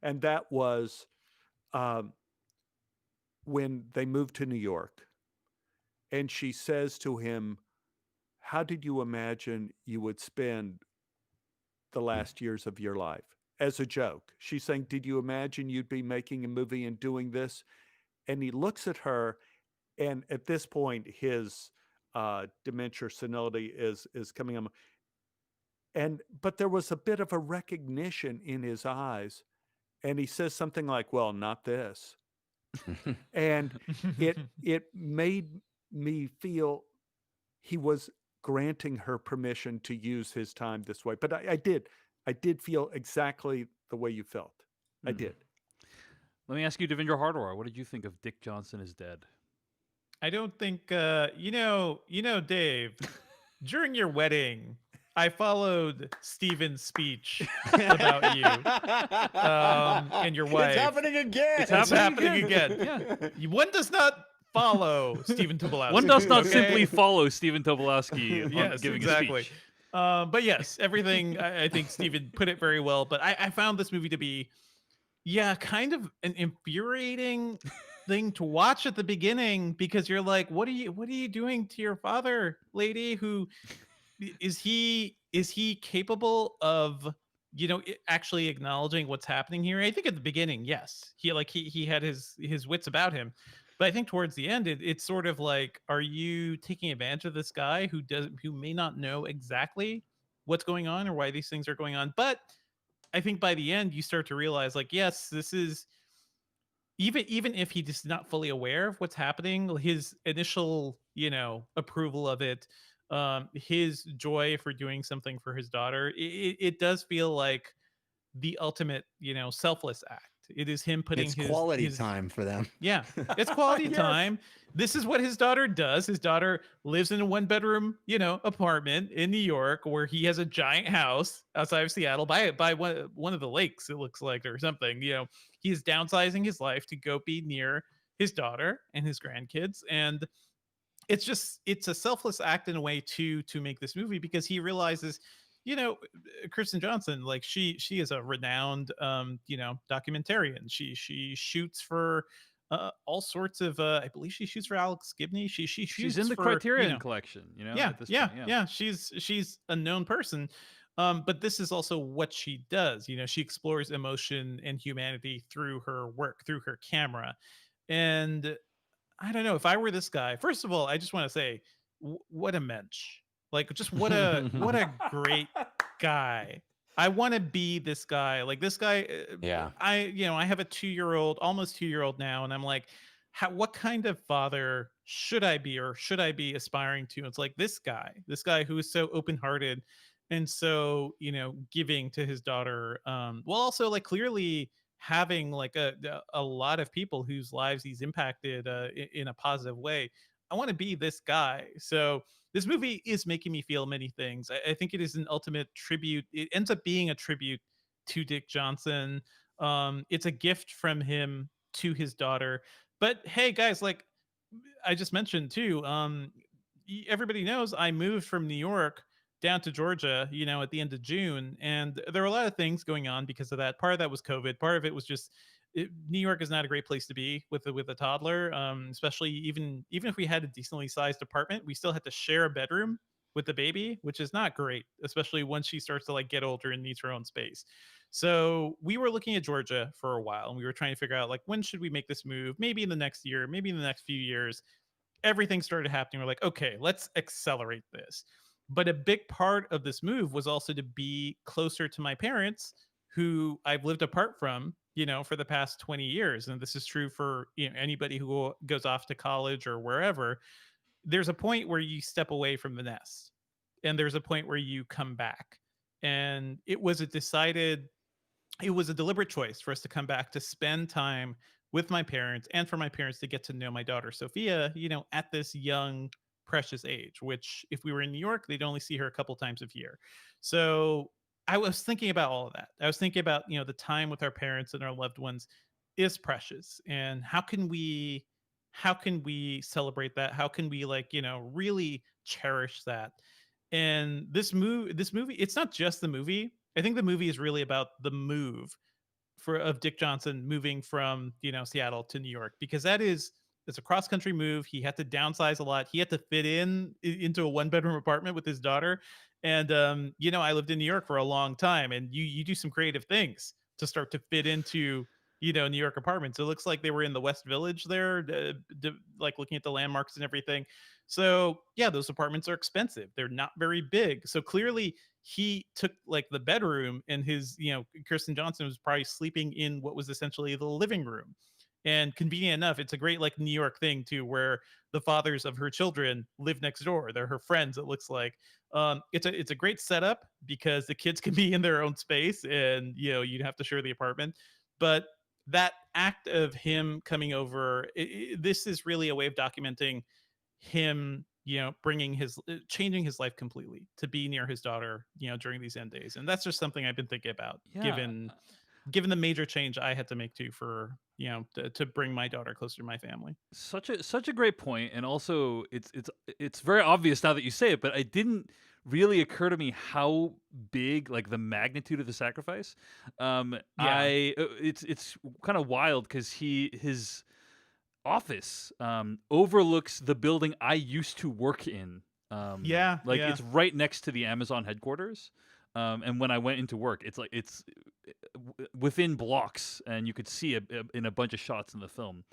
S4: And that was when they moved to New York, and she says to him, "How did you imagine you would spend the last years of your life?" As a joke. She's saying, "Did you imagine you'd be making a movie and doing this?" And he looks at her, and at this point, his dementia senility is coming on. But there was a bit of a recognition in his eyes, and he says something like, "Well, not this." And it made me feel he was granting her permission to use his time this way. But I did feel exactly the way you felt. I did.
S1: Let me ask you, Devendra Hardawar, what did you think of Dick Johnson is Dead?
S2: I don't think Dave, during your wedding, I followed Steven's speech about you and your wife.
S3: It's happening again.
S2: It's happening again. Yeah. One does not follow Stephen Tobolowsky.
S1: One does not simply follow Stephen Tobolowsky
S2: yes,
S1: giving
S2: exactly.
S1: a speech.
S2: But yes, everything, I think Stephen put it very well. But I found this movie to be, kind of an infuriating thing to watch at the beginning, because you're like, what are you doing to your father, lady? Who is he capable of actually acknowledging what's happening here? I think at the beginning, yes, he had his wits about him, but I think towards the end it's sort of like, are you taking advantage of this guy who may not know exactly what's going on or why these things are going on? But I think by the end you start to realize, like, yes, this is, even if he is not fully aware of what's happening, his initial approval of it, his joy for doing something for his daughter, it does feel like the ultimate selfless act. It is him putting
S3: It's quality time for them.
S2: Yeah, it's quality time. This is what his daughter does. His daughter lives in a 1-bedroom, apartment in New York, where he has a giant house outside of Seattle by one of the lakes, it looks like, or something. He is downsizing his life to go be near his daughter and his grandkids. And it's a selfless act in a way to make this movie, because he realizes, Kirsten Johnson, like, she is a renowned documentarian. She shoots for all sorts of I believe she shoots for Alex Gibney. She's
S1: in the Criterion collection, at this point.
S2: She's a known person. But this is also what she does. She explores emotion and humanity through her work, through her camera. And I don't know, if I were this guy, first of all, I just want to say, what a mensch. Like, just what a great guy. I want to be this guy. Like, this guy,
S3: Yeah.
S2: I have a 2-year-old, almost 2-year-old now, and I'm like, what kind of father should I be, or should I be aspiring to? It's like this guy who is so open-hearted and so, giving to his daughter, while also, like, clearly having, like, a lot of people whose lives he's impacted in a positive way. I want to be this guy. So this movie is making me feel many things. I think it is an ultimate tribute. It ends up being a tribute to Dick Johnson. It's a gift from him to his daughter. But hey, guys, like I just mentioned too, everybody knows I moved from New York down to Georgia, at the end of June, and there were a lot of things going on because of that. Part of that was COVID. Part of it was just New York is not a great place to be with a toddler, especially even if we had a decently sized apartment, we still had to share a bedroom with the baby, which is not great, especially once she starts to, like, get older and needs her own space. So we were looking at Georgia for a while, and we were trying to figure out, like, when should we make this move? Maybe in the next year, maybe in the next few years. Everything started happening. We're like, okay, let's accelerate this. But a big part of this move was also to be closer to my parents, who I've lived apart from, for the past 20 years. And this is true for anybody who goes off to college or wherever. There's a point where you step away from the nest, and there's a point where you come back. And it was a decided it was a deliberate choice for us to come back to spend time with my parents and for my parents to get to know my daughter Sophia, at this young precious age, which if we were in New York, they'd only see her a couple times a year. So I was thinking about all of that. I was thinking about, the time with our parents and our loved ones is precious, and how can we celebrate that? How can we really cherish that? And this movie, it's not just the movie. I think the movie is really about the move of Dick Johnson moving from Seattle to New York, because it's a cross country move. He had to downsize a lot. He had to fit into a 1-bedroom apartment with his daughter. And I lived in New York for a long time, and you do some creative things to start to fit into New York apartments. It looks like they were in the West Village there, like looking at the landmarks and everything. So yeah, those apartments are expensive. They're not very big. So clearly he took like the bedroom, and his, Kirsten Johnson was probably sleeping in what was essentially the living room. And convenient enough, it's a great like New York thing too, where the fathers of her children live next door. They're her friends, it looks like. It's a great setup because the kids can be in their own space, and you'd have to share the apartment. But that act of him coming over, this is really a way of documenting him, changing his life completely to be near his daughter, during these end days. And that's just something I've been thinking about, given the major change I had to make too for to bring my daughter closer to my family.
S1: Such a great point, and also it's very obvious now that you say it, but it didn't really occur to me how big, like, the magnitude of the sacrifice. It's kind of wild because his office overlooks the building I used to work in. It's right next to the Amazon headquarters. And when I went into work, it's within blocks, and you could see it in a bunch of shots in the film.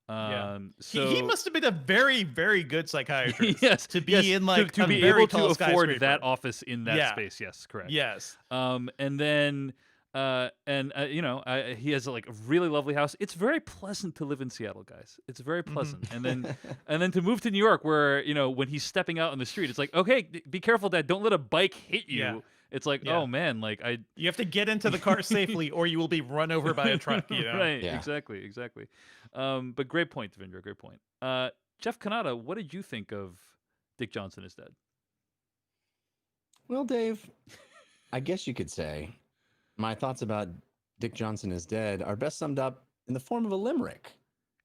S1: So
S2: he must have been a very, very good psychiatrist.
S1: Yes,
S2: to be in like
S1: to
S2: a
S1: be
S2: very
S1: able to
S2: tall
S1: afford
S2: skyscraper.
S1: that office in that space. Yes, correct.
S2: Yes.
S1: And then he has a really lovely house. It's very pleasant to live in Seattle, guys. It's very pleasant. And then to move to New York, where when he's stepping out on the street, it's like, okay, be careful, Dad. Don't let a bike hit you.
S2: Yeah.
S1: It's like, oh man,
S2: you have to get into the car safely, or you will be run over by a truck.
S1: Right.
S3: Yeah.
S1: Exactly. But great point, Devindra. Great point. Jeff Kanata, what did you think of Dick Johnson is Dead?
S3: Well, Dave, I guess you could say my thoughts about Dick Johnson is Dead are best summed up in the form of a limerick.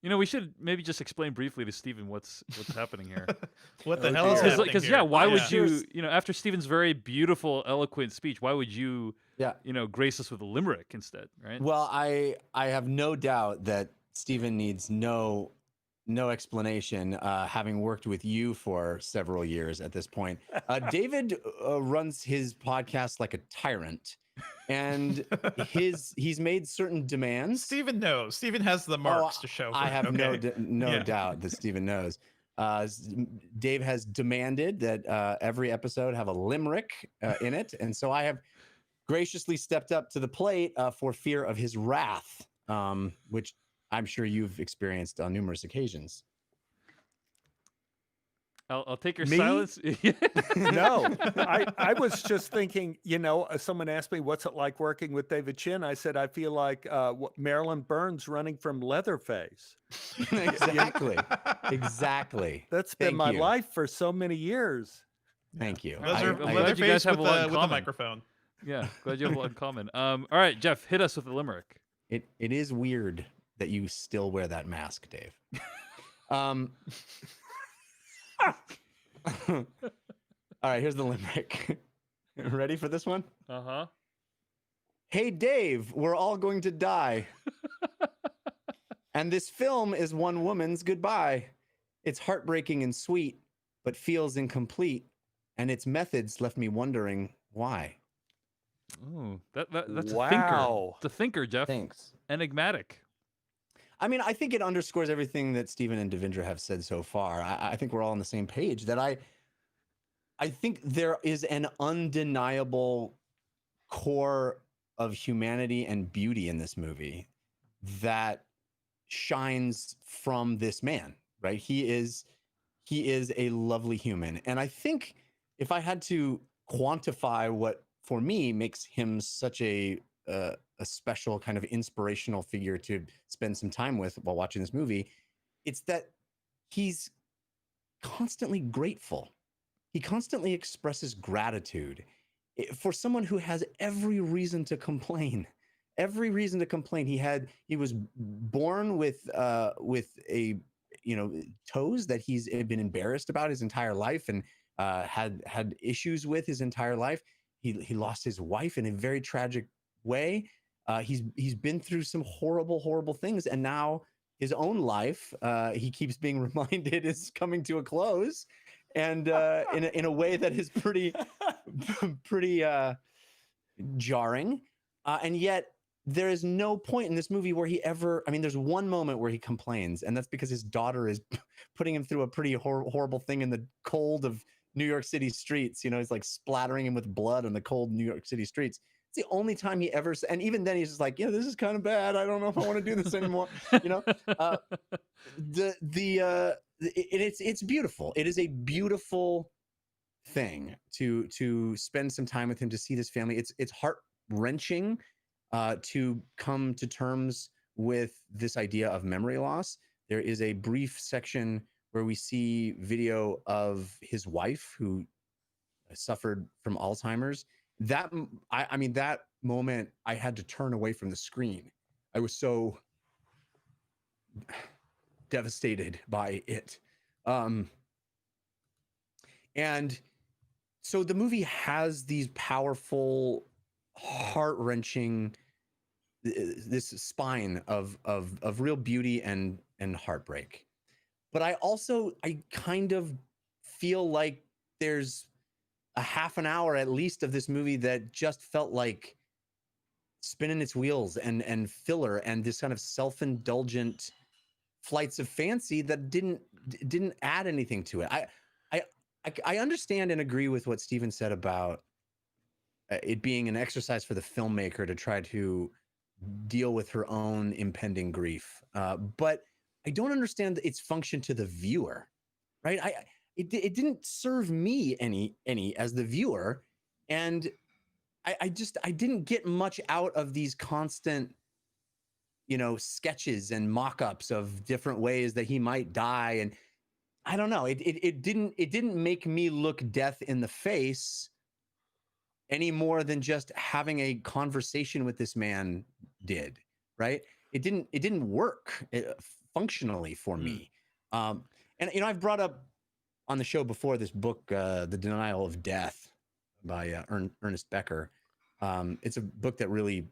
S1: We should maybe just explain briefly to Stephen what's happening here.
S2: What the hell is happening
S1: Because
S2: here?
S1: why would you, after Stephen's very beautiful, eloquent speech, why would you, grace us with a limerick instead, right?
S3: Well, I have no doubt that Stephen needs no explanation, having worked with you for several years at this point. David runs his podcast like a tyrant. And he's made certain demands.
S2: Stephen knows. Stephen has the marks to show.
S3: I have no doubt that Stephen knows. Dave has demanded that every episode have a limerick in it, and so I have graciously stepped up to the plate for fear of his wrath, which I'm sure you've experienced on numerous occasions.
S1: I'll take your silence.
S4: No, I was just thinking, someone asked me, what's it like working with David Chin? I said, I feel like Marilyn Burns running from Leatherface.
S3: Exactly. Exactly.
S4: That's been my life for so many years.
S3: Thank you.
S1: I'm glad you guys have a lot in
S2: with
S1: common.
S2: a microphone.
S1: Yeah, glad you have a lot in common. All right, Jeff, hit us with the limerick.
S3: It is weird that you still wear that mask, Dave. All right, here's the limerick. Ready for this one?
S1: Uh-huh.
S3: Hey, Dave, we're all going to die. And this film is one woman's goodbye. It's heartbreaking and sweet, but feels incomplete. And its methods left me wondering why.
S1: Oh, that's a thinker.
S4: Wow.
S1: It's a thinker, Jeff.
S3: Thanks.
S1: Enigmatic.
S3: I mean, I think it underscores everything that Stephen and Devindra have said so far. I think we're all on the same page that I think there is an undeniable core of humanity and beauty in this movie that shines from this man, right? He is a lovely human. And I think if I had to quantify what for me makes him such a a special kind of inspirational figure to spend some time with while watching this movie. It's that he's constantly grateful. He constantly expresses gratitude for someone who has every reason to complain. Every reason to complain. He was born with a toes that he's been embarrassed about his entire life, and had issues with his entire life. He lost his wife in a very tragic way. He's been through some horrible things, and now his own life, he keeps being reminded, is coming to a close, and in a way that is pretty jarring. And yet there is no point in this movie where he ever, I mean, there's one moment where he complains, and that's because his daughter is putting him through a pretty horrible thing in the cold of New York City streets. He's like splattering him with blood on the cold New York City streets. It's the only time he ever, and even then he's just like, this is kind of bad. I don't know if I want to do this anymore. It's beautiful. It is a beautiful thing to spend some time with him, to see this family. It's heart-wrenching to come to terms with this idea of memory loss. There is a brief section where we see video of his wife who suffered from Alzheimer's. That moment, I had to turn away from the screen. I was so devastated by it. And so the movie has these powerful, heart-wrenching, this spine of real beauty and heartbreak. But I kind of feel like there's a half an hour at least of this movie that just felt like spinning its wheels and filler, and this kind of self-indulgent flights of fancy that didn't add anything to it. I understand and agree with what Steven said about it being an exercise for the filmmaker to try to deal with her own impending grief. But I don't understand its function to the viewer, right? It didn't serve me any as the viewer. And I didn't get much out of these constant, sketches and mock-ups of different ways that he might die. And I don't know. It didn't make me look death in the face any more than just having a conversation with this man did, right? It didn't work functionally for me. And I've brought up on the show before this book, The Denial of Death by Ernest Becker. It's a book that really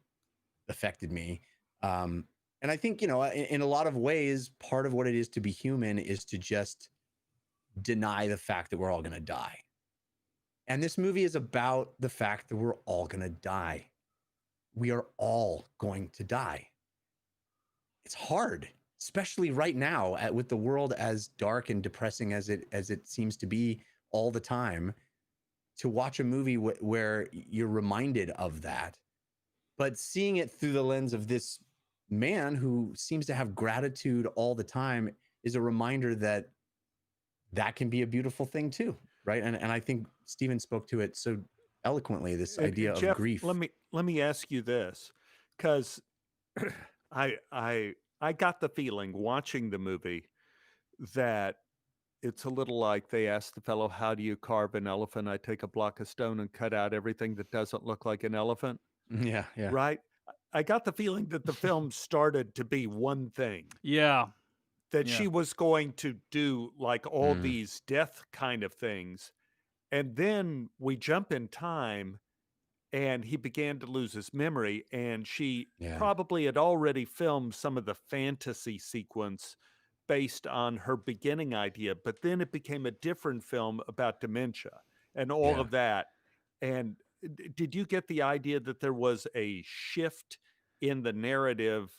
S3: affected me. And I think, in a lot of ways, part of what it is to be human is to just deny the fact that we're all going to die. And this movie is about the fact that we're all going to die. We are all going to die. It's hard, especially right now with the world as dark and depressing as it seems to be all the time, to watch a movie where you're reminded of that. But seeing it through the lens of this man who seems to have gratitude all the time is a reminder that can be a beautiful thing too, right? And I think Steven spoke to it so eloquently, this idea
S4: Jeff,
S3: of grief.
S4: Let me ask you this, because I got the feeling watching the movie that it's a little like they asked the fellow, how do you carve an elephant? I take a block of stone and cut out everything that doesn't look like an elephant.
S3: Yeah.
S4: Right? I got the feeling that the film started to be one thing.
S1: Yeah.
S4: That she was going to do like all these death kind of things. And then we jump in time and he began to lose his memory, and she probably had already filmed some of the fantasy sequence based on her beginning idea, but then it became a different film about dementia and all of that. And did you get the idea that there was a shift in the narrative,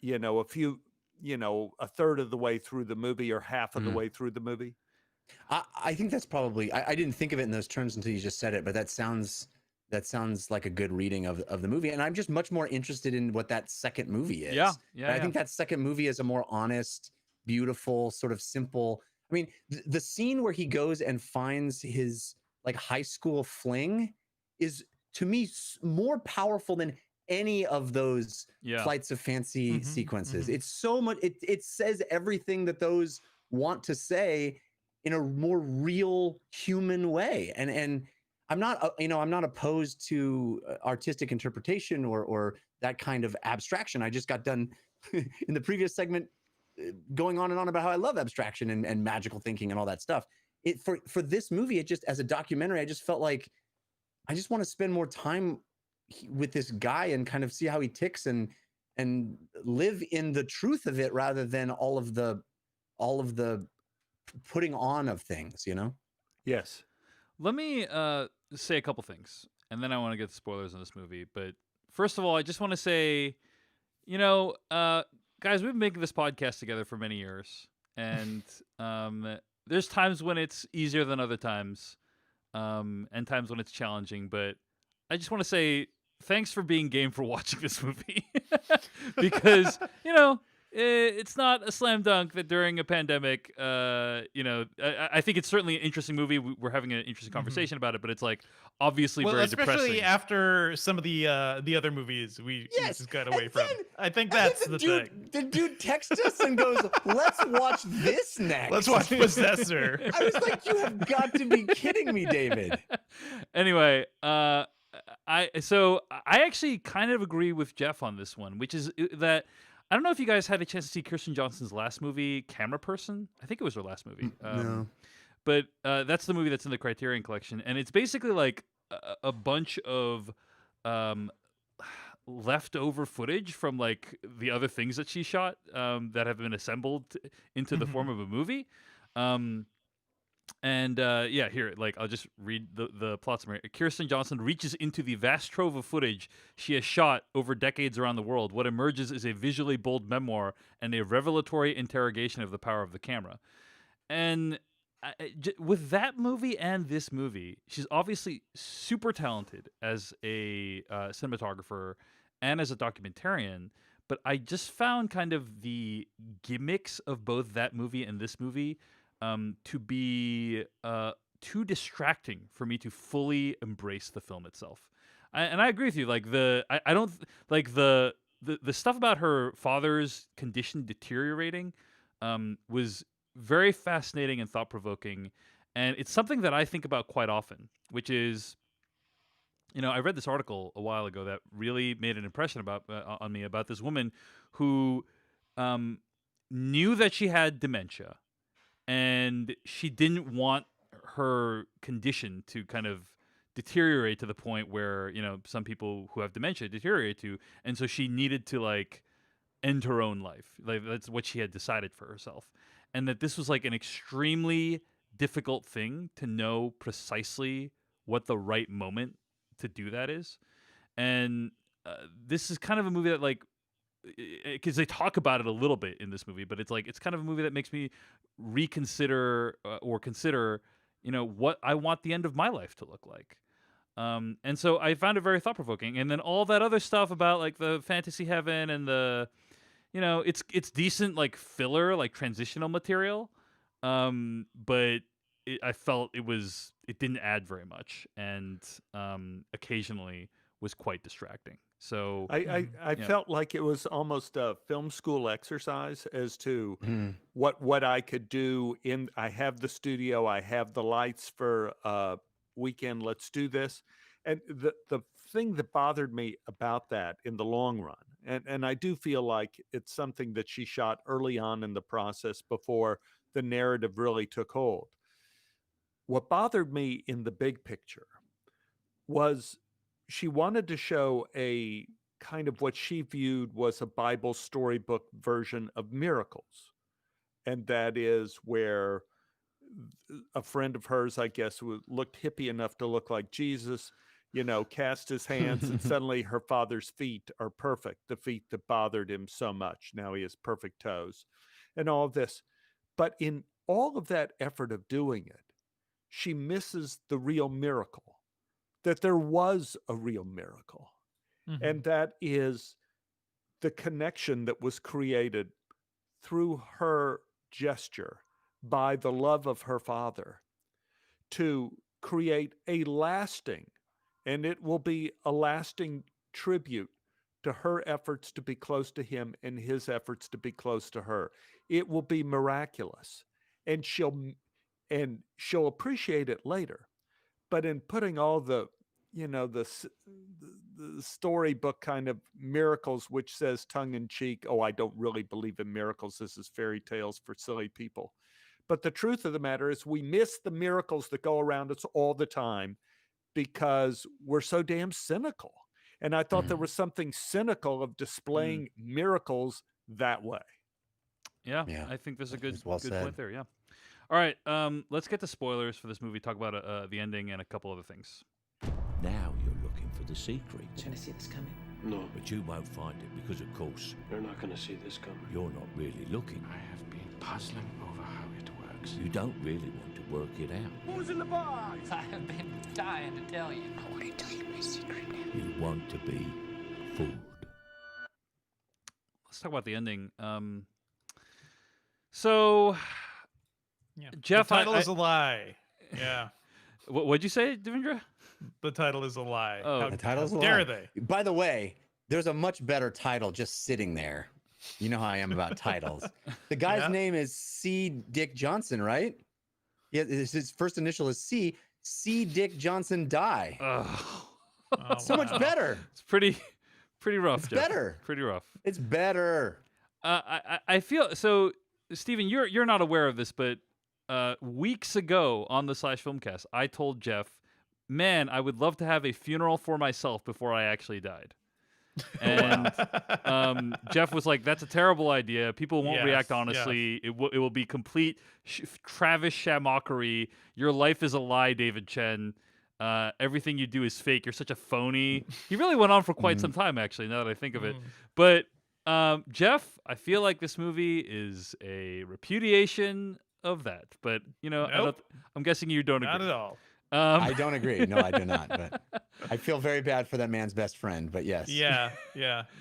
S4: a third of the way through the movie or half of the way through the movie?
S3: I think that's probably, I didn't think of it in those terms until you just said it, but that sounds like a good reading of the movie. And I'm just much more interested in what that second movie is. I think that second movie is a more honest, beautiful, sort of simple. I mean, the scene where he goes and finds his like high school fling is, to me, more powerful than any of those
S1: Yeah.
S3: flights of fancy
S2: Mhm,
S3: sequences.
S2: mhm.
S3: It's so much. It says everything that those want to say in a more real human way. And I'm not, I'm not opposed to artistic interpretation or that kind of abstraction. I just got done in the previous segment going on and on about how I love abstraction and magical thinking and all that stuff. For this movie, it just, as a documentary, I just felt like I just want to spend more time with this guy and kind of see how he ticks and live in the truth of it rather than all of the putting on of things, you know?
S4: Yes.
S1: Let me say a couple things, and then I want to get the spoilers in this movie. But first of all, I just want to say, guys, we've been making this podcast together for many years, and there's times when it's easier than other times, and times when it's challenging. But I just want to say thanks for being game for watching this movie, because it's not a slam dunk that during a pandemic, I think it's certainly an interesting movie. We're having an interesting conversation about it, but it's like obviously
S2: Well,
S1: very
S2: especially
S1: depressing.
S2: after some of the other movies we just got away from. I think
S3: And then
S2: that's the thing.
S3: The dude texts us and goes, "Let's watch this next.
S2: Let's watch Possessor."
S3: I was like, "You have got to be kidding me, David."
S1: Anyway, I actually kind of agree with Jeff on this one, which is that I don't know if you guys had a chance to see Kirsten Johnson's last movie, Camera Person. I think it was her last movie.
S3: No.
S1: But that's the movie that's in the Criterion Collection, and it's basically like a bunch of leftover footage from like the other things that she shot that have been assembled into the form of a movie. Here, like, I'll just read the plot summary. Kirsten Johnson reaches into the vast trove of footage she has shot over decades around the world. What emerges is a visually bold memoir and a revelatory interrogation of the power of the camera. And with that movie and this movie, she's obviously super talented as a cinematographer and as a documentarian. But I just found kind of the gimmicks of both that movie and this movie to be too distracting for me to fully embrace the film itself. And I agree with you. Like I don't like the stuff about her father's condition deteriorating was very fascinating and thought provoking, and it's something that I think about quite often. Which is, I read this article a while ago that really made an impression on me about this woman who knew that she had dementia. And she didn't want her condition to kind of deteriorate to the point where, some people who have dementia deteriorate to. And so she needed to like end her own life. Like that's what she had decided for herself. And that this was like an extremely difficult thing to know precisely what the right moment to do that is. And this is kind of a movie that like, because they talk about it a little bit in this movie, but it's like it's kind of a movie that makes me reconsider or consider, what I want the end of my life to look like. And so I found it very thought provoking. And then all that other stuff about like the fantasy heaven and the, it's decent like filler, like transitional material. But I felt it didn't add very much, and occasionally was quite distracting. So
S4: I felt like it was almost a film school exercise as to what I could do I have the studio, I have the lights for weekend, let's do this. And the thing that bothered me about that in the long run, and I do feel like it's something that she shot early on in the process before the narrative really took hold. What bothered me in the big picture was she wanted to show a kind of what she viewed was a Bible storybook version of miracles. And that is where a friend of hers, I guess, looked hippie enough to look like Jesus, cast his hands and suddenly her father's feet are perfect, the feet that bothered him so much. Now he has perfect toes and all of this. But in all of that effort of doing it, she misses the real miracle. That there was a real miracle. Mm-hmm. And that is the connection that was created through her gesture by the love of her father to create a lasting, and it will be a lasting tribute to her efforts to be close to him and his efforts to be close to her. It will be miraculous, and she'll appreciate it later. But in putting all the the storybook kind of miracles, which says tongue in cheek, oh, I don't really believe in miracles. This is fairy tales for silly people. But the truth of the matter is we miss the miracles that go around us all the time because we're so damn cynical. And I thought there was something cynical of displaying miracles that way.
S1: Yeah, I think there's a good
S3: said.
S1: point there. Yeah. All right, let's get to spoilers for this movie. Talk about the ending and a couple other things.
S12: Now you're looking for the secret.
S13: You're going to see this coming?
S12: No. But you won't find it because, of course,
S13: You're not going to see this coming.
S12: you're not really looking.
S13: I have been puzzling over how it works.
S12: You don't really want to work it out.
S13: Who's in the box? I have been dying to tell you. I want to tell you my secret now.
S12: You want to be fooled.
S1: Let's talk about the ending. So, Jeff,
S2: the title is a lie. Yeah.
S1: What'd you say, Devendra?
S2: The title is a lie.
S1: Oh,
S2: how,
S3: The title's a
S2: dare
S3: lie.
S2: they?
S3: By the way, there's a much better title just sitting there. You know how I am about titles. The guy's name is C. Dick Johnson, right? Yeah, his first initial is C. C. Dick Johnson die. So much better.
S1: It's pretty rough.
S3: It's
S1: Jeff.
S3: better.
S1: Pretty rough.
S3: It's better.
S1: I feel so. Steven, you're not aware of this, but weeks ago on the Slash Filmcast, I told Jeff, man, I would love to have a funeral for myself before I actually died. And Jeff was like, that's a terrible idea. People won't react honestly. It will be complete Travis Shamockery. Your life is a lie, David Chen. Everything you do is fake. You're such a phony. He really went on for quite some time, actually, now that I think of it. But Jeff, I feel like this movie is a repudiation of that. But, I'm guessing you don't agree.
S2: Not at all.
S3: I don't agree. No, I do not. But I feel very bad for that man's best friend. But yes.
S2: Yeah.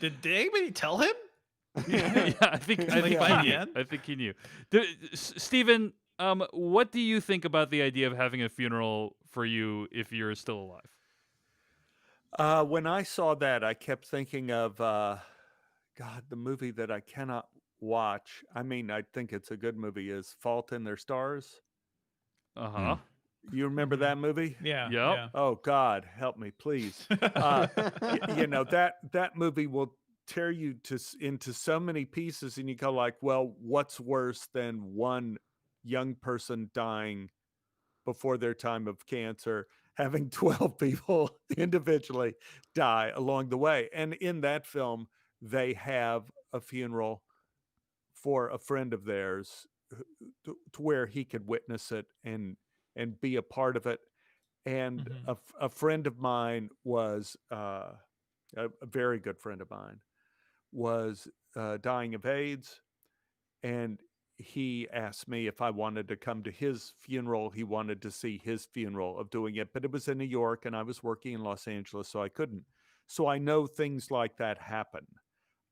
S2: Did anybody tell him?
S1: Yeah, I think he knew. Steven, what do you think about the idea of having a funeral for you if you're still alive?
S4: When I saw that, I kept thinking of the movie that I cannot watch. I mean, I think it's a good movie. Is Fault in Their Stars? You remember that movie?
S2: Yeah.
S1: Yep.
S2: Yeah.
S4: Oh God, help me, please. That movie will tear you into so many pieces, and you go like, well, what's worse than one young person dying before their time of cancer, having 12 people individually die along the way? And in that film, they have a funeral for a friend of theirs to where he could witness it and be a part of it. And a friend of mine was a very good friend of mine was dying of AIDS, and he asked me if I wanted to come to his funeral. He wanted to see his funeral of doing it, but it was in New York and I was working in Los Angeles, so I couldn't. So I know things like that happen.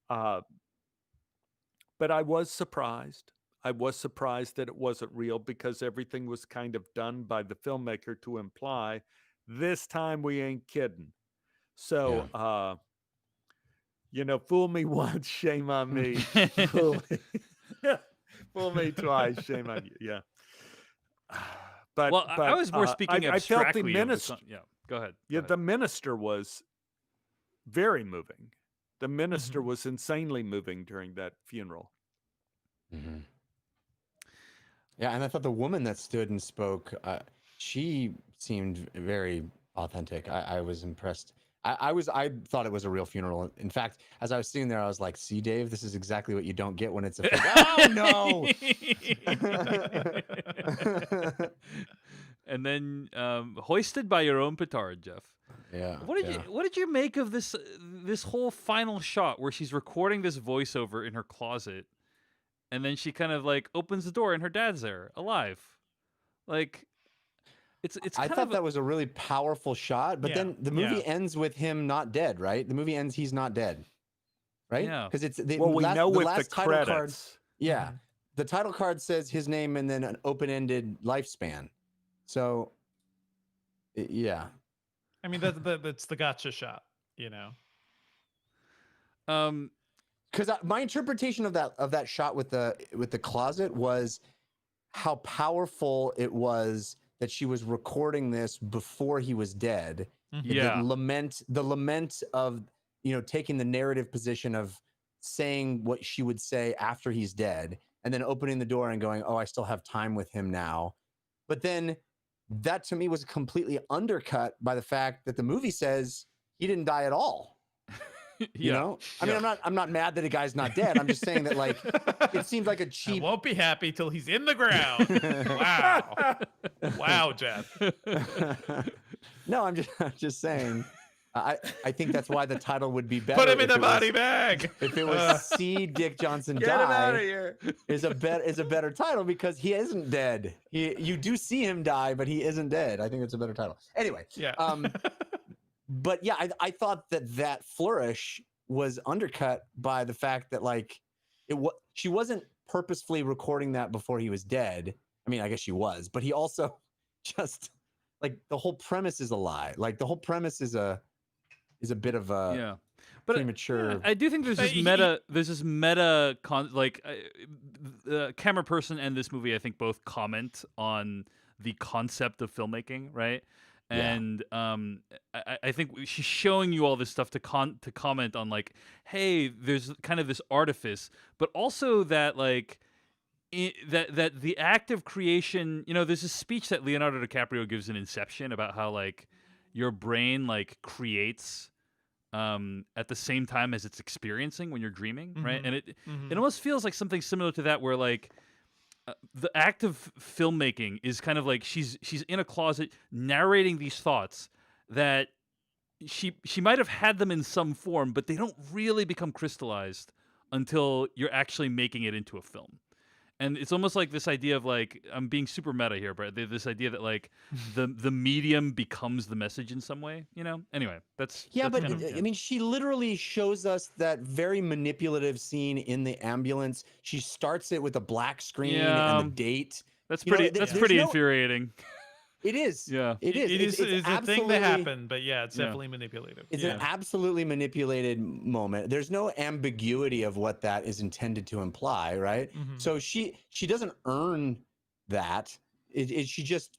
S4: But I was surprised. I was surprised that it wasn't real because everything was kind of done by the filmmaker to imply this time we ain't kidding. So, fool me once, shame on me. Fool me twice, shame on you. Yeah. But
S1: I was more speaking abstractly.
S4: I felt the minister.
S1: Go ahead.
S4: The minister was very moving. The minister was insanely moving during that funeral.
S3: Yeah, and I thought the woman that stood and spoke, she seemed very authentic. I was impressed. I thought it was a real funeral. In fact, as I was sitting there, I was like, "See, Dave, this is exactly what you don't get when it's a fake." Oh no!
S1: And then hoisted by your own petard, Jeff.
S3: Yeah.
S1: What did you make of this whole final shot where she's recording this voiceover in her closet, and then she kind of like opens the door and her dad's there, alive, like.
S3: I thought that was a really powerful shot, but then the movie ends with him not dead, right? The movie ends, he's not dead, right?
S1: Yeah.
S3: Because it's
S4: we know with the
S3: title
S4: credits.
S3: card. Yeah, the title card says his name and then an open-ended lifespan. So, yeah.
S2: I mean, that's the gotcha shot,
S3: Because my interpretation of that shot with the closet was how powerful it was that she was recording this before he was dead.
S1: Yeah.
S3: The lament of, taking the narrative position of saying what she would say after he's dead, and then opening the door and going, "Oh, I still have time with him now." But then that to me was completely undercut by the fact that the movie says he didn't die at all. You know, I mean, I'm not mad that a guy's not dead. I'm just saying that, like, it seems like a cheap.
S2: I won't be happy till he's in the ground. Wow, wow, Jeff.
S3: No, I'm just saying. I think that's why the title would be better.
S2: Put him in the body bag.
S3: If it was "See Dick Johnson Die,"
S4: Get him out of here.
S3: is a better title because he isn't dead. You do see him die, but he isn't dead. I think it's a better title. Anyway,
S2: yeah.
S3: But yeah, I thought that flourish was undercut by the fact that, like, she wasn't purposefully recording that before he was dead. I mean, I guess she was, but he also just, like, the whole premise is a lie. Like, the whole premise is a bit of a premature.
S1: I do think there's this meta the camera person and this movie, I think, both comment on the concept of filmmaking, right? And I think she's showing you all this stuff to comment on, like, hey, there's kind of this artifice, but also that, like, that the act of creation, there's a speech that Leonardo DiCaprio gives in Inception about how, like, your brain, like, creates at the same time as it's experiencing when you're dreaming, right? And it almost feels like something similar to that, where, like, the act of filmmaking is kind of like she's in a closet narrating these thoughts that she might have had them in some form, but they don't really become crystallized until you're actually making it into a film. And it's almost like this idea of, like, I'm being super meta here, but this idea that, like, the medium becomes the message in some way, Anyway, that's
S3: but
S1: kind of,
S3: I mean, she literally shows us that very manipulative scene in the ambulance. She starts it with a black screen and the date.
S1: That's pretty. That's pretty infuriating.
S3: It is.
S1: Yeah.
S3: It is.
S2: It's a thing that happened, but yeah, it's definitely manipulative.
S3: It's an absolutely manipulated moment. There's no ambiguity of what that is intended to imply, right? So she doesn't earn that. She just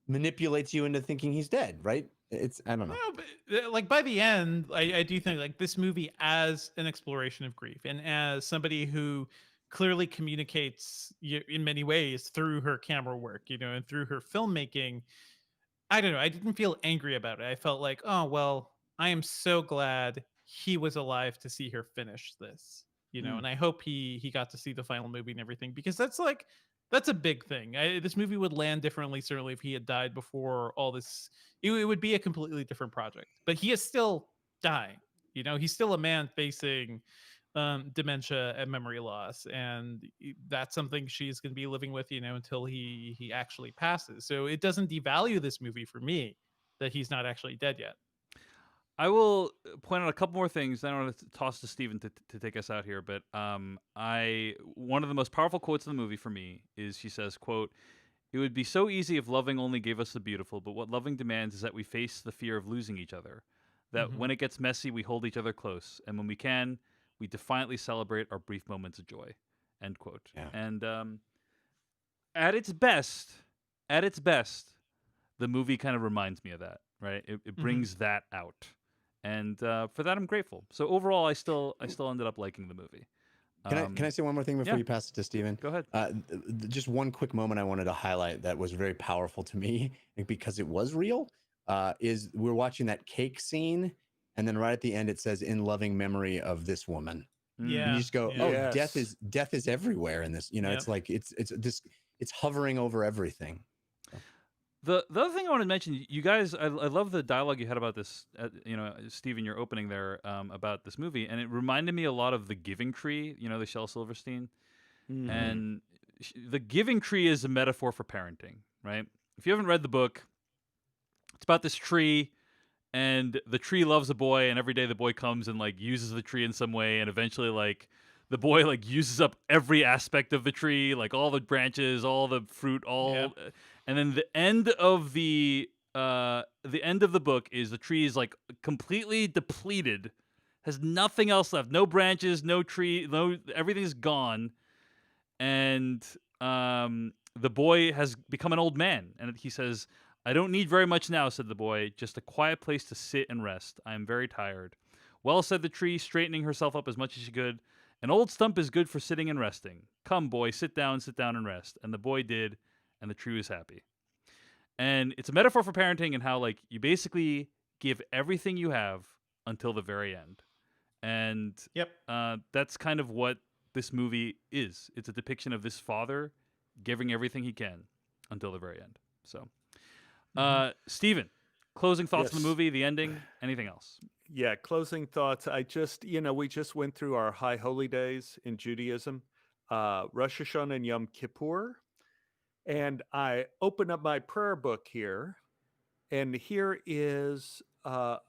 S3: manipulates you into thinking he's dead, right? I don't know.
S2: No, but, like, by the end, I do think, like, this movie as an exploration of grief and as somebody who clearly communicates in many ways through her camera work, and through her filmmaking. I don't know. I didn't feel angry about it. I felt like, oh, well, I am so glad he was alive to see her finish this, and I hope he got to see the final movie and everything, because that's a big thing. This movie would land differently, certainly, if he had died before all this. It would be a completely different project, but he is still dying. He's still a man facing dementia and memory loss, and that's something she's going to be living with, until he actually passes. So it doesn't devalue this movie for me that he's not actually dead yet.
S1: I will point out a couple more things. I don't want to toss to Steven to take us out here, but one of the most powerful quotes in the movie for me is, she says, quote, "It would be so easy if loving only gave us the beautiful, but what loving demands is that we face the fear of losing each other, that when it gets messy, we hold each other close, and when we can, we defiantly celebrate our brief moments of joy." End quote. Yeah. And at its best, the movie kind of reminds me of that, right? It brings that out, and for that I'm grateful. So overall, I still ended up liking the movie.
S3: Can I say one more thing before you pass it to Steven?
S1: Go ahead.
S3: Just one quick moment I wanted to highlight that was very powerful to me because it was real. Is we're watching that cake scene, and then right at the end it says, "In loving memory of this woman."
S2: Yeah.
S3: And you just go, "Oh, death is everywhere in this." It's like it's hovering over everything.
S1: The other thing I want to mention, you guys, I love the dialogue you had about this, Steve, in your opening there, about this movie, and it reminded me a lot of The Giving Tree, the Shel Silverstein. And The Giving Tree is a metaphor for parenting, right? If you haven't read the book, it's about this tree, and the tree loves a boy, and every day the boy comes and, like, uses the tree in some way, and eventually, like, the boy, like, uses up every aspect of the tree, like all the branches, all the fruit, and then the end of the book is the tree is, like, completely depleted, Has nothing else left. No branches, no tree, everything's gone. And the boy has become an old man. And he says, "I don't need very much now," said the boy. "Just a quiet place to sit and rest. I am very tired." "Well," said the tree, straightening herself up as much as she could, "an old stump is good for sitting and resting. Come, boy, sit down and rest." And the boy did, and the tree was happy. And it's a metaphor for parenting and how, like, you basically give everything you have until the very end. And that's kind of what this movie is. It's a depiction of this father giving everything he can until the very end. So, Steven, closing thoughts on the movie, the ending, anything else?
S4: Yeah, closing thoughts. I just, we just went through our high holy days in Judaism, Rosh Hashanah and Yom Kippur. And I open up my prayer book here, and here is a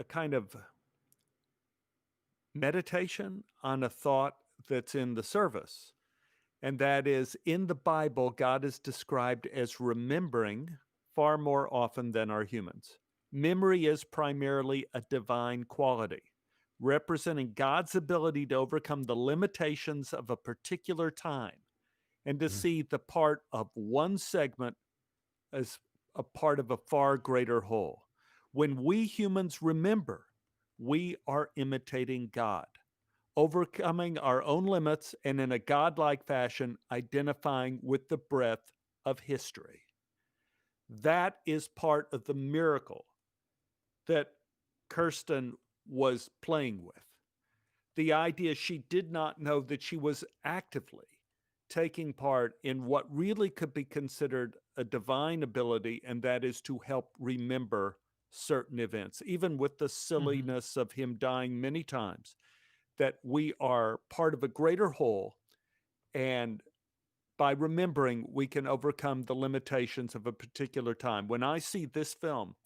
S4: kind of meditation on a thought that's in the service. And that is, in the Bible, God is described as remembering far more often than are humans. Memory is primarily a divine quality, representing God's ability to overcome the limitations of a particular time and to see the part of one segment as a part of a far greater whole. When we humans remember, we are imitating God, overcoming our own limits and in a godlike fashion, identifying with the breadth of history. That is part of the miracle that Kirsten was playing with. The idea she did not know that she was actively taking part in what really could be considered a divine ability, and that is to help remember certain events, even with the silliness of him dying many times, that we are part of a greater whole, and by remembering, we can overcome the limitations of a particular time. When I see this film,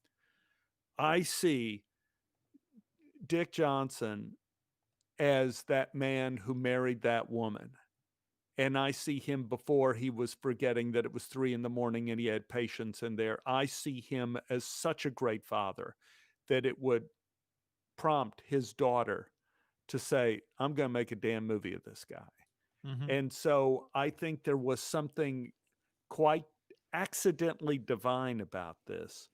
S4: I see Dick Johnson as that man who married that woman. And I see him before he was forgetting that it was 3 a.m. and he had patience in there. I see him as such a great father that it would prompt his daughter to say, "I'm going to make a damn movie of this guy." And so I think there was something quite accidentally divine about this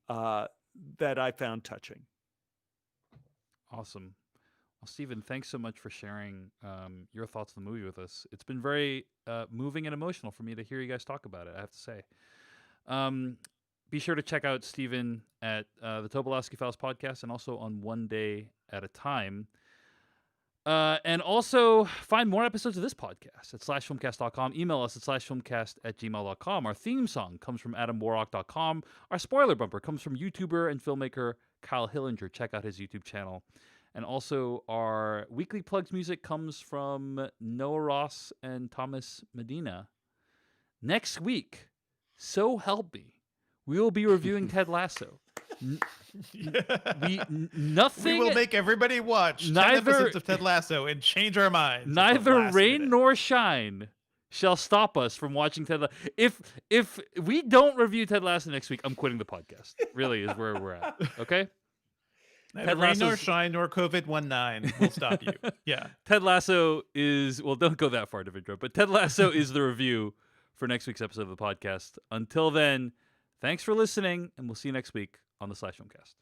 S4: that I found touching.
S1: Awesome. Well, Steven, thanks so much for sharing your thoughts on the movie with us. It's been very moving and emotional for me to hear you guys talk about it, I have to say. Be sure to check out Steven at the Tobolowsky Files podcast and also on One Day at a Time. And also find more episodes of this podcast at /filmcast.com. Email us at /filmcast@gmail.com. Our theme song comes from adamwarrock.com. Our spoiler bumper comes from YouTuber and filmmaker Kyle Hillinger. Check out his YouTube channel. And also our weekly plugs music comes from Noah Ross and Thomas Medina. Next week, so help me, we will be reviewing Ted Lasso. Nothing.
S2: We will make everybody watch 10 episodes of Ted Lasso and change our minds.
S1: Neither rain nor shine shall stop us from watching Ted Lasso. If we don't review Ted Lasso next week, I'm quitting the podcast. Really is where we're at. Okay.
S2: Neither rain nor shine nor COVID-19 will stop you. Yeah.
S1: Ted Lasso is, well, don't go that far to intro, but Ted Lasso is the review for next week's episode of the podcast. Until then, thanks for listening, and we'll see you next week on the /Filmcast.